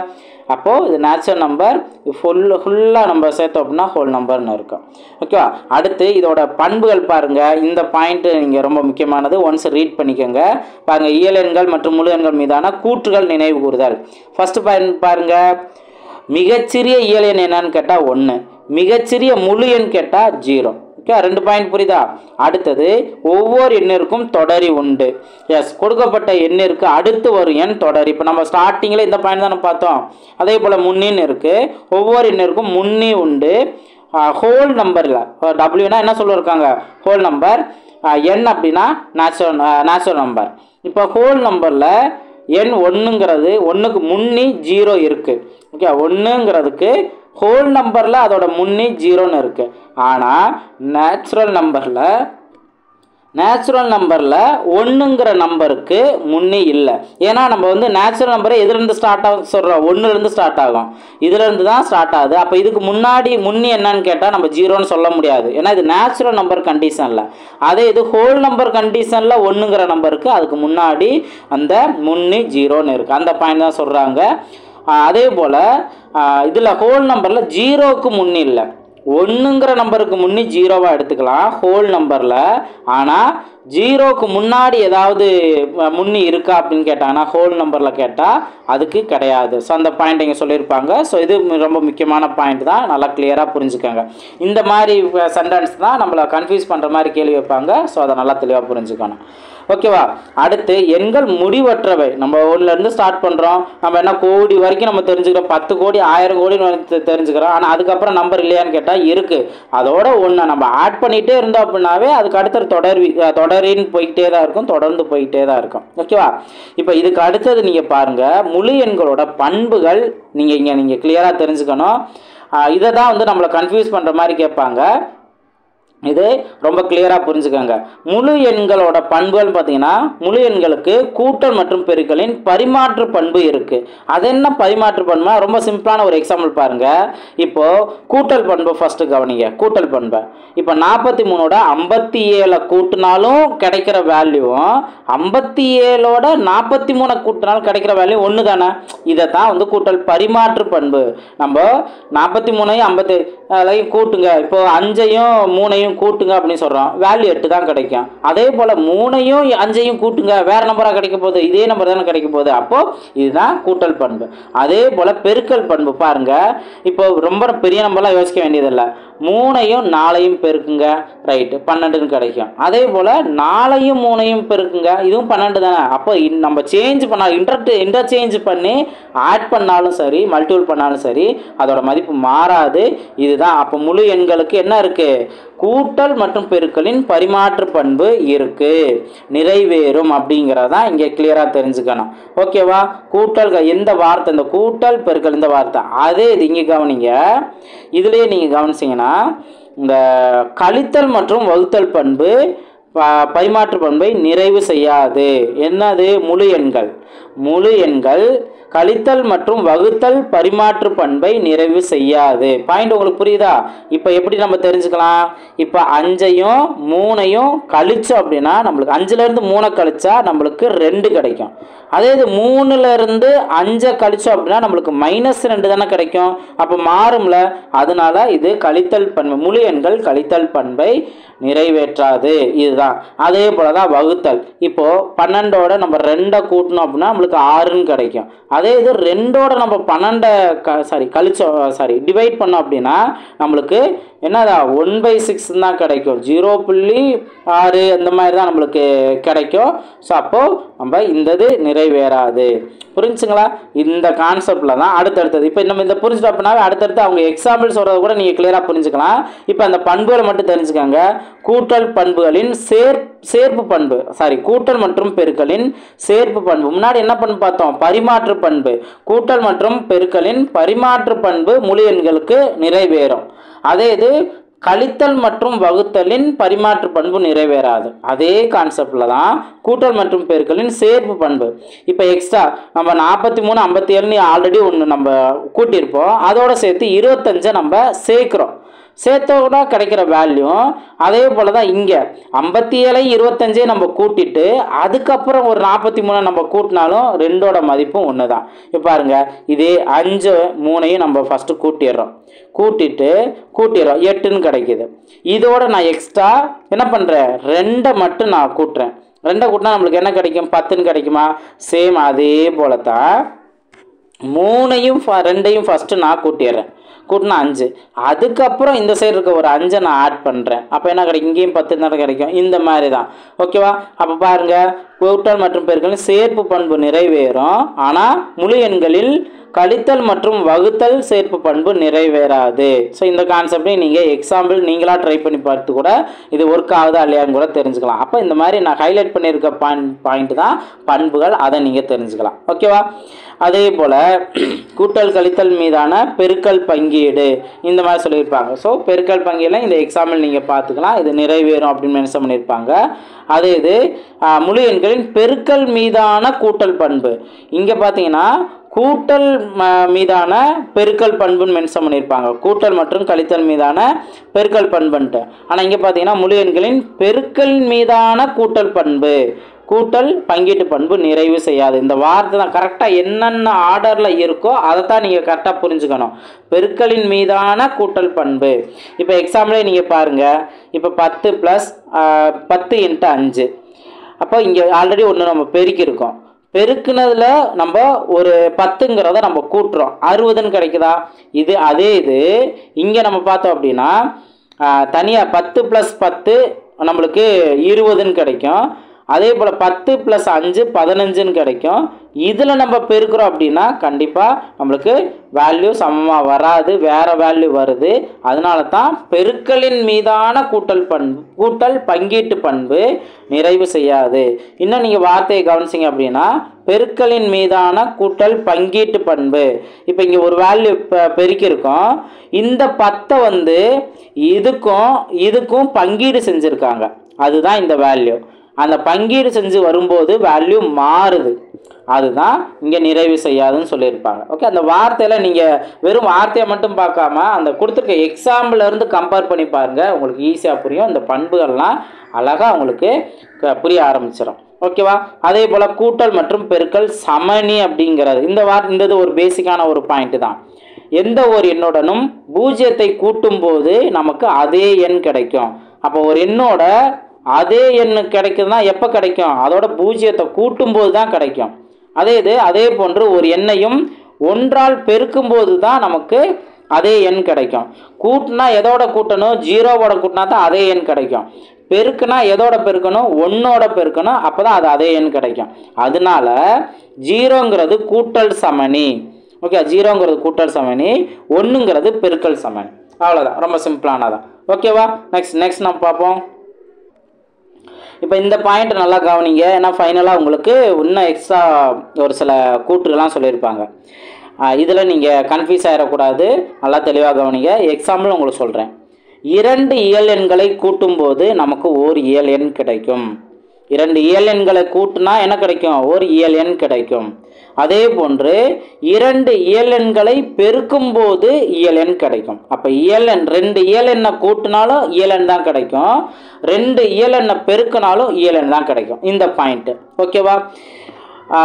Speaker 1: அப்போது இது நேச்சுரல் நம்பர் ஃபுல்லாக நம்ம சேர்த்தோம் அப்படின்னா ஹோல் நம்பர்னு இருக்கும். ஓகேவா? அடுத்து இதோட பண்புகள் பாருங்கள். இந்த பாயிண்ட்டு நீங்கள் ரொம்ப முக்கியமானது, ஒன்ஸ் ரீட் பண்ணிக்கோங்க. பாருங்கள், இயலெண்கள் மற்றும் முழு எண்கள் மீதான கூற்றுகள் நினைவு கூறுதல். ஃபஸ்ட்டு பாயிண்ட் பாருங்கள், மிகச்சிறிய இயலெண் என்னன்னு கேட்டால் 1, மிகச்சிறிய முழு எண் கேட்டால் 0. ஓகே, 2 பாயிண்ட் புரியுதா? அடுத்தது ஒவ்வொரு எண்ணிற்கும் தொடரி உண்டு. எஸ், கொடுக்கப்பட்ட எண்ணிற்கு அடுத்து வரும் எண் தொடரி. இப்போ நம்ம ஸ்டார்டிங்கில் இந்த பாயிண்ட் தான் நம்ம பார்த்தோம். அதே போல் முன்னின்னு இருக்குது, ஒவ்வொரு எண்ணிற்கும் முன்னி உண்டு. ஹோல் நம்பரில் டபிள்யூனா என்ன சொல்லியிருக்காங்க, ஹோல் நம்பர். என் அப்படின்னா நேச்சுரல் நம்பர். இப்போ ஹோல் நம்பரில் எண் 1ங்கிறது 1க்கு முன்னி 0 இருக்குது. ஓகே, 1ங்கிறதுக்கு ஹோல் நம்பரில் அதோட முன்னி 0ன்னு இருக்குது. ஆனால் நேச்சுரல் நம்பரில் 1ங்கிற நம்பருக்கு முன்னி இல்லை. ஏன்னா நம்ம வந்து நேச்சுரல் நம்பரை எதுலேருந்து ஸ்டார்ட் ஆகும் சொல்கிறோம், 1லேருந்து ஸ்டார்ட் ஆகும், இதுலேருந்து தான் ஸ்டார்ட் ஆகுது. அப்போ இதுக்கு முன்னி என்னன்னு கேட்டால் நம்ம 0ன்னு சொல்ல முடியாது, ஏன்னா இது நேச்சுரல் நம்பர் கண்டிஷனில். அதே இது ஹோல் நம்பர் கண்டிஷனில் 1ங்கிற நம்பருக்கு அதுக்கு முன்னாடி அந்த முன்னி 0ன்னு இருக்குது. அந்த பாயிண்ட் தான் சொல்கிறாங்க. அதே போல் இதில் ஹோல் நம்பரில் 0க்கு முன்னி இல்லை, 1ங்கிற நம்பருக்கு முன்னி 0வாக எடுத்துக்கலாம் ஹோல் நம்பரில். ஆனால் 0க்கு முன்னாடி ஏதாவது முன்னி இருக்கா அப்படின்னு கேட்டாங்கன்னா ஹோல் நம்பரில் கேட்டால் அதுக்கு கிடையாது. ஸோ அந்த பாயிண்ட் இங்கே சொல்லியிருப்பாங்க. ஸோ இது ரொம்ப முக்கியமான பாயிண்ட் தான், நல்லா கிளியராக புரிஞ்சுக்கோங்க. இந்த மாதிரி சென்டென்ஸ் தான் நம்மளை கன்ஃபியூஸ் பண்ணுற மாதிரி கேள்வி வைப்பாங்க. ஸோ அதை நல்லா தெளிவாக புரிஞ்சுக்கணும். ஓகேவா? அடுத்து எண்கள் முடிவற்றவை. நம்ம 1லேருந்து ஸ்டார்ட் பண்ணுறோம், நம்ம என்ன கோடி வரைக்கும் நம்ம தெரிஞ்சுக்கிறோம், 10 கோடி 1000 கோடி தெரிஞ்சுக்கிறோம். ஆனால் அதுக்கப்புறம் நம்பர் இல்லையான்னு கேட்டால் இருக்குது. அதோட ஒன்று நம்ம ஆட் பண்ணிகிட்டே இருந்தோம் அப்படின்னாவே அதுக்கு அடுத்த தொடரின்னு போய்கிட்டே தான் இருக்கும், தொடர்ந்து போய்கிட்டே தான் இருக்கும். ஓகேவா? இப்போ இதுக்கு அடுத்தது நீங்கள் பாருங்கள், முழு எண்களோட பண்புகள் நீங்கள் கிளியராக தெரிஞ்சுக்கணும். இதை தான் வந்து நம்மளை கன்ஃபியூஸ் பண்ணுற மாதிரி கேட்பாங்க. இது ரொம்ப கிளியராக புரிஞ்சுக்கோங்க. முழு எண்களோட பண்புகள் பார்த்தீங்கன்னா முழு எண்களுக்கு கூட்டல் மற்றும் பெருக்கலின் பரிமாற்று பண்பு இருக்குது. அது என்ன பரிமாற்று பண்புனா ரொம்ப சிம்பிளான ஒரு எக்ஸாம்பிள் பாருங்கள். இப்போது கூட்டல் பண்பு ஃபஸ்ட்டு கவனிங்க. கூட்டல் பண்பை இப்போ 43ஓட 57 கூட்டினாலும் கிடைக்கிற வேல்யூவும் 57ஓட 43 கூட்டினாலும் கிடைக்கிற வேல்யூ ஒன்று தானே. இதை தான் வந்து கூட்டல் பரிமாற்று பண்பு. நம்ம 43ஐயும் 57ஐயும் கூட்டுங்க, இப்போ 5ஐயும் 3ஐயும் கூட்டுங்க அப்படின்னு சொல்கிறோம், வேல்யூ 8 தான் கிடைக்கும். அதே போல் 3ஐயும் 5ஐயும் கூட்டுங்க, வேறு நம்பராக கிடைக்க போகுது, இதே நம்பர் தானே கிடைக்க போகுது. அப்போது இதுதான் கூட்டல் பண்பு. அதே போல் பெருக்கல் பண்பு பாருங்கள். இப்போ ரொம்ப பெரிய நம்பர்லாம் யோசிக்க வேண்டியதில்லை. 3ஐயும் 4ஐயும் பெருக்குங்க, ரைட்டு 12ன்னு கிடைக்கும். அதே போல் 4ஐயும் 3ஐயும் பெருக்குங்க, இதுவும் 12 தானே. அப்போ நம்ம சேஞ்ச் பண்ணால் இன்டர்சேஞ்ச் பண்ணி ஆட் பண்ணாலும் சரி மல்டிபிள் பண்ணாலும் சரி அதோட மதிப்பு மாறாது. இதுதான் அப்போ முழு எண்களுக்கு என்ன இருக்குது, கூட்டல் மற்றும் பெருக்கலின் பரிமாற்று பண்பு இருக்கு, நிறைவேறும் அப்படிங்கிறதான் இங்கே கிளியராக தெரிஞ்சுக்கணும். ஓகேவா. கூட்டல் எந்த வார்த்தை, இந்த கூட்டல் பெருக்கல் இந்த வார்த்தை, அதே இது இங்கே கவனிங்க. இதுலேயே நீங்கள் கவனிச்சிங்கன்னா இந்த கழித்தல் மற்றும் வகுத்தல் பண்பு பரிமாற்று பண்பை நிறைவு செய்யாது. என்னது, முழு எண்கள் கழித்தல் மற்றும் வகுத்தல் பரிமாற்று பண்பை நிறைவு செய்யாது. பாயிண்ட் உங்களுக்கு புரியுதா? இப்போ எப்படி நம்ம தெரிஞ்சுக்கலாம், இப்போ 5ஐயும் 3ஐயும் கழிச்சோம் அப்படின்னா நம்மளுக்கு 5லேருந்து 3 கழிச்சா நம்மளுக்கு 2 கிடைக்கும். அதே இது 3லேருந்து 5 கழிச்சோம் அப்படின்னா நம்மளுக்கு -2 தானே கிடைக்கும். அப்போ மாறும்ல. அதனால இது கழித்தல் பண்பு, முழு எண்கள் கழித்தல் பண்பை நிறைவேற்றாது. இதுதான். அதே போல தான் வகுத்தல். இப்போது 12ஓட நம்ம 2 கூட்டணும் அப்படின்னா நம்மளுக்கு 6ன்னு கிடைக்கும். அதே இது 2ஓட நம்ம 12 டிவைட் பண்ணோம் அப்படின்னா நம்மளுக்கு என்னதா 1/6 தான் கிடைக்கும். 0.6 அந்த மாதிரி தான் நம்மளுக்கு கிடைக்கும். ஸோ அப்போது நம்ம இந்த இது நிறைவேறாது. புரிஞ்சுங்களா? இந்த கான்செப்டில் தான் அடுத்தடுத்தது. இப்போ நம்ம இந்த புரிஞ்சுட்டோம் அப்படின்னாவே அடுத்தடுத்து அவங்க எக்ஸாம்பிள் சொல்கிறத கூட நீங்கள் கிளியராக புரிஞ்சுக்கலாம். இப்போ அந்த பண்புகளை மட்டும் தெரிஞ்சுக்கோங்க. கூட்டல் பண்புகளின் சேர்ப்பு பண்பு, கூட்டல் மற்றும் பெருக்கலின் சேர்ப்பு பண்பு. முன்னாடி என்ன பண்பு பார்த்தோம், பரிமாற்று பண்பு. கூட்டல் மற்றும் பெருக்கலின் பரிமாற்று பண்பு முழு எண்களுக்கு நிறைவேறும். அதே இது கழித்தல் மற்றும் வகுத்தலின் பரிமாற்று பண்பு நிறைவேறாது. அதே கான்செப்டில் தான் கூட்டல் மற்றும் பெருக்கலின் சேர்ப்பு பண்பு. இப்போ எக்ஸ்ட்ரா நம்ம 43 57 ஆல்ரெடி ஒன்று நம்ம கூட்டியிருப்போம், அதோட சேர்த்து 25 நம்ம சேர்க்குறோம். சேர்த்தோட கிடைக்கிற வேல்யூ அதே போல் தான் இங்கே 57 25 நம்ம கூட்டிட்டு அதுக்கப்புறம் ஒரு 43 நம்ம கூட்டினாலும் ரெண்டோட மதிப்பும் ஒன்று தான். இப்போ பாருங்கள், இதே 5 3ஐயும் நம்ம ஃபஸ்ட்டு கூட்டிடுறோம், கூட்டிடுறோம் 8ன்னு கிடைக்கிது. இதோட நான் எக்ஸ்ட்ரா என்ன பண்ணுறேன், 2 மட்டும் நான் கூட்டுறேன். 2 கூட்டினா நம்மளுக்கு என்ன கிடைக்கும், 10ன்னு கிடைக்குமா? சேம் அதே போல தான் 3ஐயும் 2ஐயும் ஃபஸ்ட்டு நான் கூட்டிடுறேன், கூட்டினா 5. அதுக்கப்புறம் இந்த சைடு இருக்க ஒரு 5 நான் ஆட் பண்ணுறேன். அப்போ என்ன கிடைக்கும், இங்கேயும் 10 தான் கிடைக்கும். இந்த மாதிரி தான். ஓகேவா? அப்போ பாருங்கள், கூட்டல் மற்றும் பெருக்கலின் சேர்ப்பு பண்பு நிறைவேறும். ஆனால் முழு எண்களில் கழித்தல் மற்றும் வகுத்தல் சேர்ப்பு பண்பு நிறைவேறாது. ஸோ இந்த கான்செப்டையும் நீங்கள் எக்ஸாம்பிள் நீங்களாக ட்ரை பண்ணி பார்த்து கூட இது ஒர்க் ஆகுதா இல்லையான்னு கூட தெரிஞ்சுக்கலாம். அப்போ இந்த மாதிரி நான் ஹைலைட் பண்ணியிருக்க பாயிண்ட் தான் பண்புகள், அதை நீங்கள் தெரிஞ்சுக்கலாம். ஓகேவா? அதே போல் கூட்டல் கழித்தல் மீதான பெருக்கல் பங்கீடு இந்த மாதிரி சொல்லியிருப்பாங்க. ஸோ பெருக்கல் பங்கீடுல இந்த எக்ஸாம்பிள் நீங்கள் பார்த்துக்கலாம். இது நிறைவேறும் அப்படின்னு மென்ஷன் பண்ணியிருப்பாங்க. அதே இது முழு எண்களின் பெருக்கல் மீதான கூட்டல் பண்பு. இங்கே பார்த்தீங்கன்னா கூட்டல் மீதான பெருக்கல் பண்புன்னு மென்ஷன் பண்ணியிருப்பாங்க, கூட்டல் மற்றும் கழித்தல் மீதான பெருக்கல் பண்புன்ட்டு. ஆனால் இங்கே பார்த்தீங்கன்னா முழு எண்களின் பெருக்கல் மீதான கூட்டல் பண்பு, கூட்டல் பங்கீட்டு பண்பு நிறைவு செய்யாது. இந்த வார்த்தை தான் கரெக்டாக என்னென்ன ஆர்டரில் இருக்கோ அதை தான் நீங்கள் கரெக்டாக புரிஞ்சுக்கணும். பெருக்கலின் மீதான கூட்டல் பண்பு. இப்போ எக்ஸாம்பிளே நீங்கள் பாருங்கள். இப்போ 10 + 10 × 5. அப்போ இங்கே ஆல்ரெடி ஒன்று நம்ம பெருக்கியிருக்கோம். பெருக்குனதில் நம்ம ஒரு 10ங்கிறத நம்ம கூட்டுறோம், 60ன்னு கிடைக்குதா? அதே இது இங்கே நம்ம பார்த்தோம் அப்படின்னா தனியாக 10 + 10 நம்மளுக்கு 20ன்னு கிடைக்கும். அதே போல் 10 + 5 15ன்னு கிடைக்கும். இதில் நம்ம பெருக்கிறோம் அப்படின்னா கண்டிப்பாக நம்மளுக்கு வேல்யூ சமமாக வராது, வேறு வேல்யூ வருது. அதனால தான் பெருக்கலின் மீதான கூட்டல் பங்கீட்டு பண்பு நிறைவு செய்யாது. இன்னும் நீங்கள் வார்த்தையை கவனிச்சிங்க அப்படின்னா பெருக்கலின் மீதான கூட்டல் பங்கீட்டு பண்பு. இப்போ இங்கே ஒரு வேல்யூ பெருக்கியிருக்கோம், இந்த 10 வந்து இதுக்கும் பங்கீடு செஞ்சுருக்காங்க, அதுதான் இந்த வேல்யூ. அந்த பங்கீடு செஞ்சு வரும்போது வேல்யூ மாறுது, அதுதான் இங்கே நிறைவு செய்யாதுன்னு சொல்லியிருப்பாங்க. ஓகே, அந்த வார்த்தையில் நீங்கள் வெறும் வார்த்தையை மட்டும் பார்க்காம அந்த கொடுத்துருக்க எக்ஸாம்பிள்லேருந்து கம்பேர் பண்ணி பாருங்கள், உங்களுக்கு ஈஸியாக புரியும். இந்த பண்புகள்லாம் அழகாக உங்களுக்கு புரிய ஆரம்பிச்சிடும். ஓகேவா? அதே போல் கூட்டல் மற்றும் பெருக்கல் சமணி அப்படிங்கிறது இந்த ஒரு பேசிக்கான ஒரு பாயிண்ட் தான். எந்த ஒரு எண்ணுடனும் 0த்தை கூட்டும்போது நமக்கு அதே எண் கிடைக்கும். அப்போ ஒரு எண்ணோட அதே எண்ணு கிடைக்குதுன்னா எப்போ கிடைக்கும்? அதோட 0த்தை கூட்டும்போது தான் கிடைக்கும். அதே போன்று ஒரு எண்ணையும் ஒன்றால் பெருக்கும்போது தான் நமக்கு அதே எண் கிடைக்கும். கூட்டினா எதோட கூட்டணும்? 0வோட கூட்டினா தான் அதே எண் கிடைக்கும். பெருக்குனா எதோட பெருக்கணும்? 1ஓட பெருக்கணும், அப்போ தான் அது அதே எண் கிடைக்கும். அதனால 0ங்கிறது கூட்டல் சமணி. ஓகே, 0ங்கிறது கூட்டல் சமணி, 1ங்கிறது பெருக்கல் சமணி. அவ்வளோதான், ரொம்ப சிம்பிளானதான். ஓகேவா? நெக்ஸ்ட் நம்ம பார்ப்போம். இப்போ இந்த பாயிண்ட் நல்லா கவனிங்க, ஏன்னா ஃபைனலாக உங்களுக்கு இன்னும் எக்ஸ்ட்ரா ஒரு சில கூற்றுலாம் சொல்லியிருப்பாங்க. இதில் நீங்கள் கன்ஃபியூஸ் ஆகிடக்கூடாது, நல்லா தெளிவாக கவனிங்க. எக்ஸாம்பிள் உங்களுக்கு சொல்கிறேன். 2 இயல் எண்களை கூட்டும்போது நமக்கு ஓர் இயல் எண் கிடைக்கும். 2 இயல் எண்களை கூட்டினா என்ன கிடைக்கும்? ஒரு இயல் எண் கிடைக்கும். அதே போன்று 2 இயல் எண்களை பெருக்கும் போது இயல் எண் கிடைக்கும். அப்போ 2 இயல் எண்ணை கூட்டினாலும் இயல் எண் தான் கிடைக்கும், 2 இயல் எண்ணை பெருக்கினாலும் இயல் எண் தான் கிடைக்கும். இந்த பாயிண்ட்டு ஓகேவா?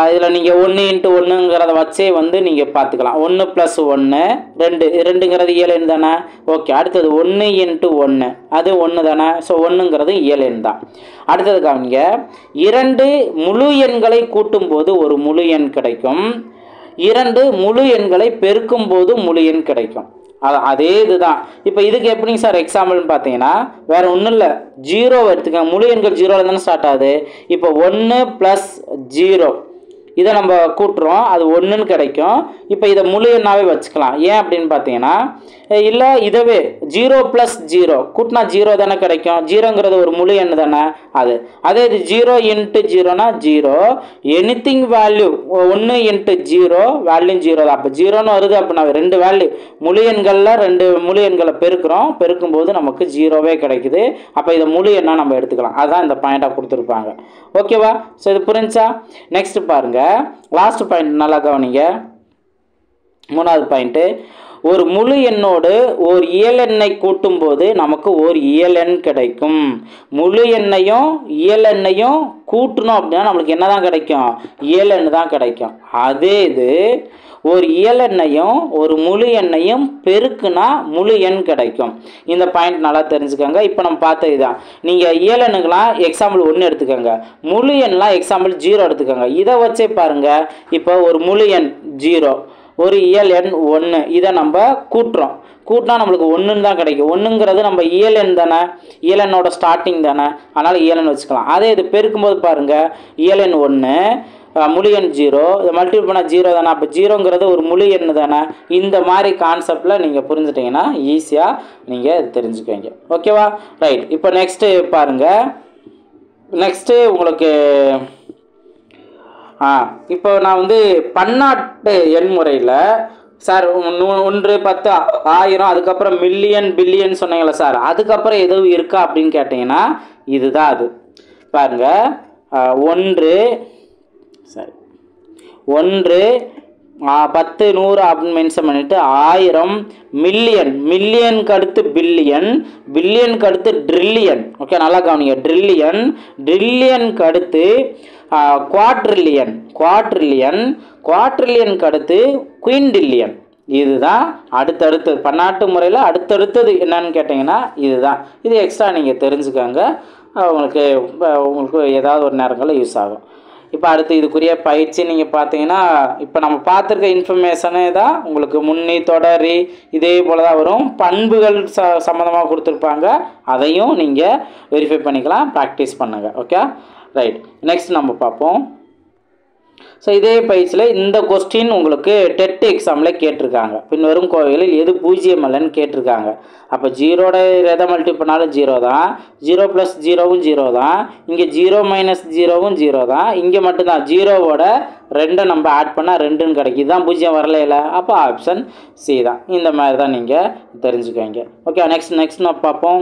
Speaker 1: இதில் நீங்கள் 1 × 1ங்கிறத வச்சே வந்து நீங்கள் பார்த்துக்கலாம். 1 + 1 2ங்கிறது இயல் எண் தானே. ஓகே, அடுத்தது 1 × 1 அது 1 தானே. ஸோ 1ங்கிறது இயல் எண் தான். அடுத்தது கவனிங்க, 2 முழு எண்களை கூட்டும்போது ஒரு முழு எண் கிடைக்கும், 2 முழு எண்களை பெருக்கும் போது முழு எண் கிடைக்கும். அதே இதுதான். இப்போ இதுக்கு எப்படிங்க சார் எக்ஸாம்பிள்னு பார்த்தீங்கன்னா வேறு ஒன்றும் இல்லை, 0 எடுத்துக்கோங்க. முழு எண்கள் 0ல் தானே ஸ்டார்ட் ஆகுது. இப்போ 1 + 0 இதை நம்ம கூட்டுறோம், அது 1ன்னு கிடைக்கும். இப்போ இதை முழு எண்ணாவே வச்சுக்கலாம். ஏன் அப்படின்னு பார்த்தீங்கன்னா இல்லை, இதவே 0 + 0 கூட்டினா 0 தானே கிடைக்கும். 0ங்கிறது ஒரு முழு எண் தானே. அதே இது 0 × 0னா 0, எனிதிங் வேல்யூ 1 × 0 வேல்யூ 0 தான். அப்போ 0ன்னு வருது அப்படின்னா 2 வேல்யூ முழு எண்களில் 2 முழு எண்களை பெருக்கும்போது நமக்கு 0வே கிடைக்குது. அப்போ இதை முழு எண்ணாக நம்ம எடுத்துக்கலாம். அதுதான் இந்த பாயிண்டாக கொடுத்துருப்பாங்க. ஓகேவா? ஸோ இது புரிஞ்சா? நெக்ஸ்ட் பாருங்க, லாஸ்ட் பாயிண்ட் நல்லா கவனிங்க. 3வது பாயிண்ட்டு, ஒரு முழு எண்ணோடு ஒரு இயல் எண்ணை கூட்டும்போது நமக்கு ஒரு இயல் எண் கிடைக்கும். முழு எண்ணையும் இயல் எண்ணையும் கூட்டணும் அப்படின்னா நம்மளுக்கு என்ன தான் கிடைக்கும்? இயல் எண் தான் கிடைக்கும். அதே இது ஒரு இயல் எண்ணையும் ஒரு முழு எண்ணையும் பெருக்குனா முழு எண் கிடைக்கும். இந்த பாயிண்ட் நல்லா தெரிஞ்சுக்கோங்க. இப்போ நம்ம பார்த்தது தான். நீங்கள் இயல் எண்ணுக்கெலாம் எக்ஸாம்பிள் 1 எடுத்துக்கோங்க, முழு எண்லாம் எக்ஸாம்பிள் 0 எடுத்துக்கோங்க. இதை வச்சே பாருங்கள். இப்போ ஒரு முழு எண் 0, ஒரு இயல் எண் 1, இதை நம்ம கூட்டினா நம்மளுக்கு 1ன்னு தான் கிடைக்கும். 1ங்கிறது நம்ம இயல் எண் தானே, இயல் எண்ணோட ஸ்டார்டிங் தானே, அதனால் இயல் எண் வச்சுக்கலாம். அதே இது பெருக்கும்போது பாருங்கள், இயல் எண் 1 முழு எண் 0, இதை மல்டிபிள் பண்ணால் 0 தானே. அப்போ 0ங்கிறது ஒரு முழு எண் தானே. இந்த மாதிரி கான்செப்டில் நீங்கள் புரிஞ்சுட்டிங்கன்னா ஈஸியாக நீங்கள் இது தெரிஞ்சுக்குவீங்க. ஓகேவா? ரைட். இப்போ நெக்ஸ்ட்டு பாருங்கள். நெக்ஸ்ட்டு உங்களுக்கு இப்போ நான் வந்து பன்னாட்டு எண் முறையில் சார் 1, 10, 1000 அதுக்கப்புறம் மில்லியன் பில்லியன் சொன்னீங்களா சார், அதுக்கப்புறம் எதுவும் இருக்கா அப்படின்னு கேட்டிங்கன்னா இதுதான் அது. பாருங்கள், 1 10 100 அப்படின்னு மென்ஷன் பண்ணிவிட்டு 1000 மில்லியனுக்கு அடுத்து பில்லியனுக்கு அடுத்து ட்ரில்லியன். ஓகே, நல்லா கவனிங்க. ட்ரில்லியனுக்கு அடுத்து குவாட்ரில்லியனுக்கு அடுத்து குயின்டில்லியன். இதுதான் அடுத்தடுத்து பன்னாட்டு முறையில் அடுத்தடுத்தது என்னன்னு கேட்டிங்கன்னா இதுதான். இது எக்ஸ்ட்ரா நீங்கள் தெரிஞ்சுக்கோங்க, உங்களுக்கு ஏதாவது ஒரு நேரங்களில் யூஸ் ஆகும். இப்போ அடுத்து இதுக்குரிய பயிற்சி நீங்கள் பார்த்தீங்கன்னா இப்போ நம்ம பார்த்துருக்க இன்ஃபர்மேஷனே தான் உங்களுக்கு முன்னி தொடரி இதே போல் தான் வரும். பண்புகள் சம்மந்தமாக கொடுத்துருப்பாங்க, அதையும் நீங்கள் வெரிஃபை பண்ணிக்கலாம், ப்ராக்டிஸ் பண்ணுங்கள். ஓகே, ரைட், நெக்ஸ்ட் நம்ம பார்ப்போம். ஸோ இதே பயிற்சியில் இந்த கொஸ்டின் உங்களுக்கு டெட் எக்ஸாமில் கேட்டிருக்காங்க. பின்வரும் கோவைகளில் எது பூஜ்ஜியம் அல்லன்னு கேட்டிருக்காங்க. அப்போ ஜீரோட எதை மல்டி பண்ணாலும் 0 தான், 0 + 0வும் 0 தான், இங்கே 0 - 0வும் 0 தான், இங்கே மட்டும்தான் 0வோட 2 நம்ம ஆட் பண்ணால் 2ன்னு கிடைக்கும். இதுதான் பூஜ்ஜியம் வரலையில, அப்போ ஆப்ஷன் சி தான். இந்த மாதிரி தான் நீங்கள் தெரிஞ்சுக்கோங்க. ஓகே, நெக்ஸ்ட் நம்ம பார்ப்போம்.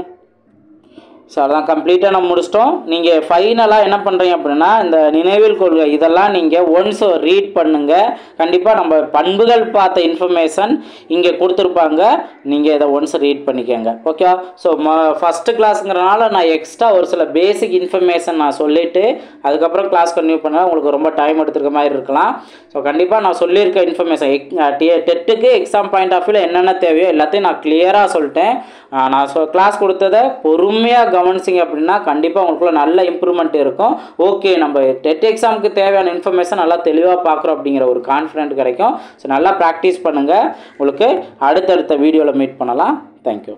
Speaker 1: ஸோ அதெல்லாம் கம்ப்ளீட்டாக நம்ம முடிச்சிட்டோம். நீங்கள் ஃபைனலாக என்ன பண்ணுறீங்க அப்படின்னா, இந்த நினைவில் கொள்கை இதெல்லாம் நீங்கள் ஒன்ஸ் ரீட் பண்ணுங்கள். கண்டிப்பாக நம்ம பண்புகள் பார்த்த இன்ஃபர்மேஷன் இங்கே கொடுத்துருப்பாங்க, நீங்கள் இதை ஒன்ஸ் ரீட் பண்ணிக்கோங்க. ஓகே, ஸோ ஃபஸ்ட்டு கிளாஸுங்கிறனால நான் எக்ஸ்ட்ரா ஒரு சில பேசிக் இன்ஃபர்மேஷன் நான் சொல்லிவிட்டு அதுக்கப்புறம் கிளாஸ் கன்டினியூ பண்ணால் உங்களுக்கு ரொம்ப டைம் எடுத்துருக்க மாதிரி இருக்கலாம். ஸோ கண்டிப்பாக நான் சொல்லியிருக்க இன்ஃபர்மேஷன் டெட்டுக்கு எக்ஸாம் பாயிண்ட் ஆஃப் வியூவில் என்னென்ன தேவையோ எல்லாத்தையும் நான் கிளியராக சொல்லிட்டேன். நான் கிளாஸ் கொடுத்ததை பொறுமையாக கவனிச்சிங்க அப்படின்னா கண்டிப்பாக உங்களுக்குள்ள நல்ல இம்ப்ரூவ்மெண்ட் இருக்கும். ஓகே, நம்ம டெட் எக்ஸாமுக்கு தேவையான இன்ஃபர்மேஷன் நல்லா தெளிவாக பார்க்குறோம் அப்படிங்கிற ஒரு கான்ஃபிடென்ட் கிடைக்கும். ஸோ நல்லா ப்ராக்டிஸ் பண்ணுங்கள். உங்களுக்கு அடுத்தடுத்த வீடியோவில் மீட் பண்ணலாம். தேங்க்யூ.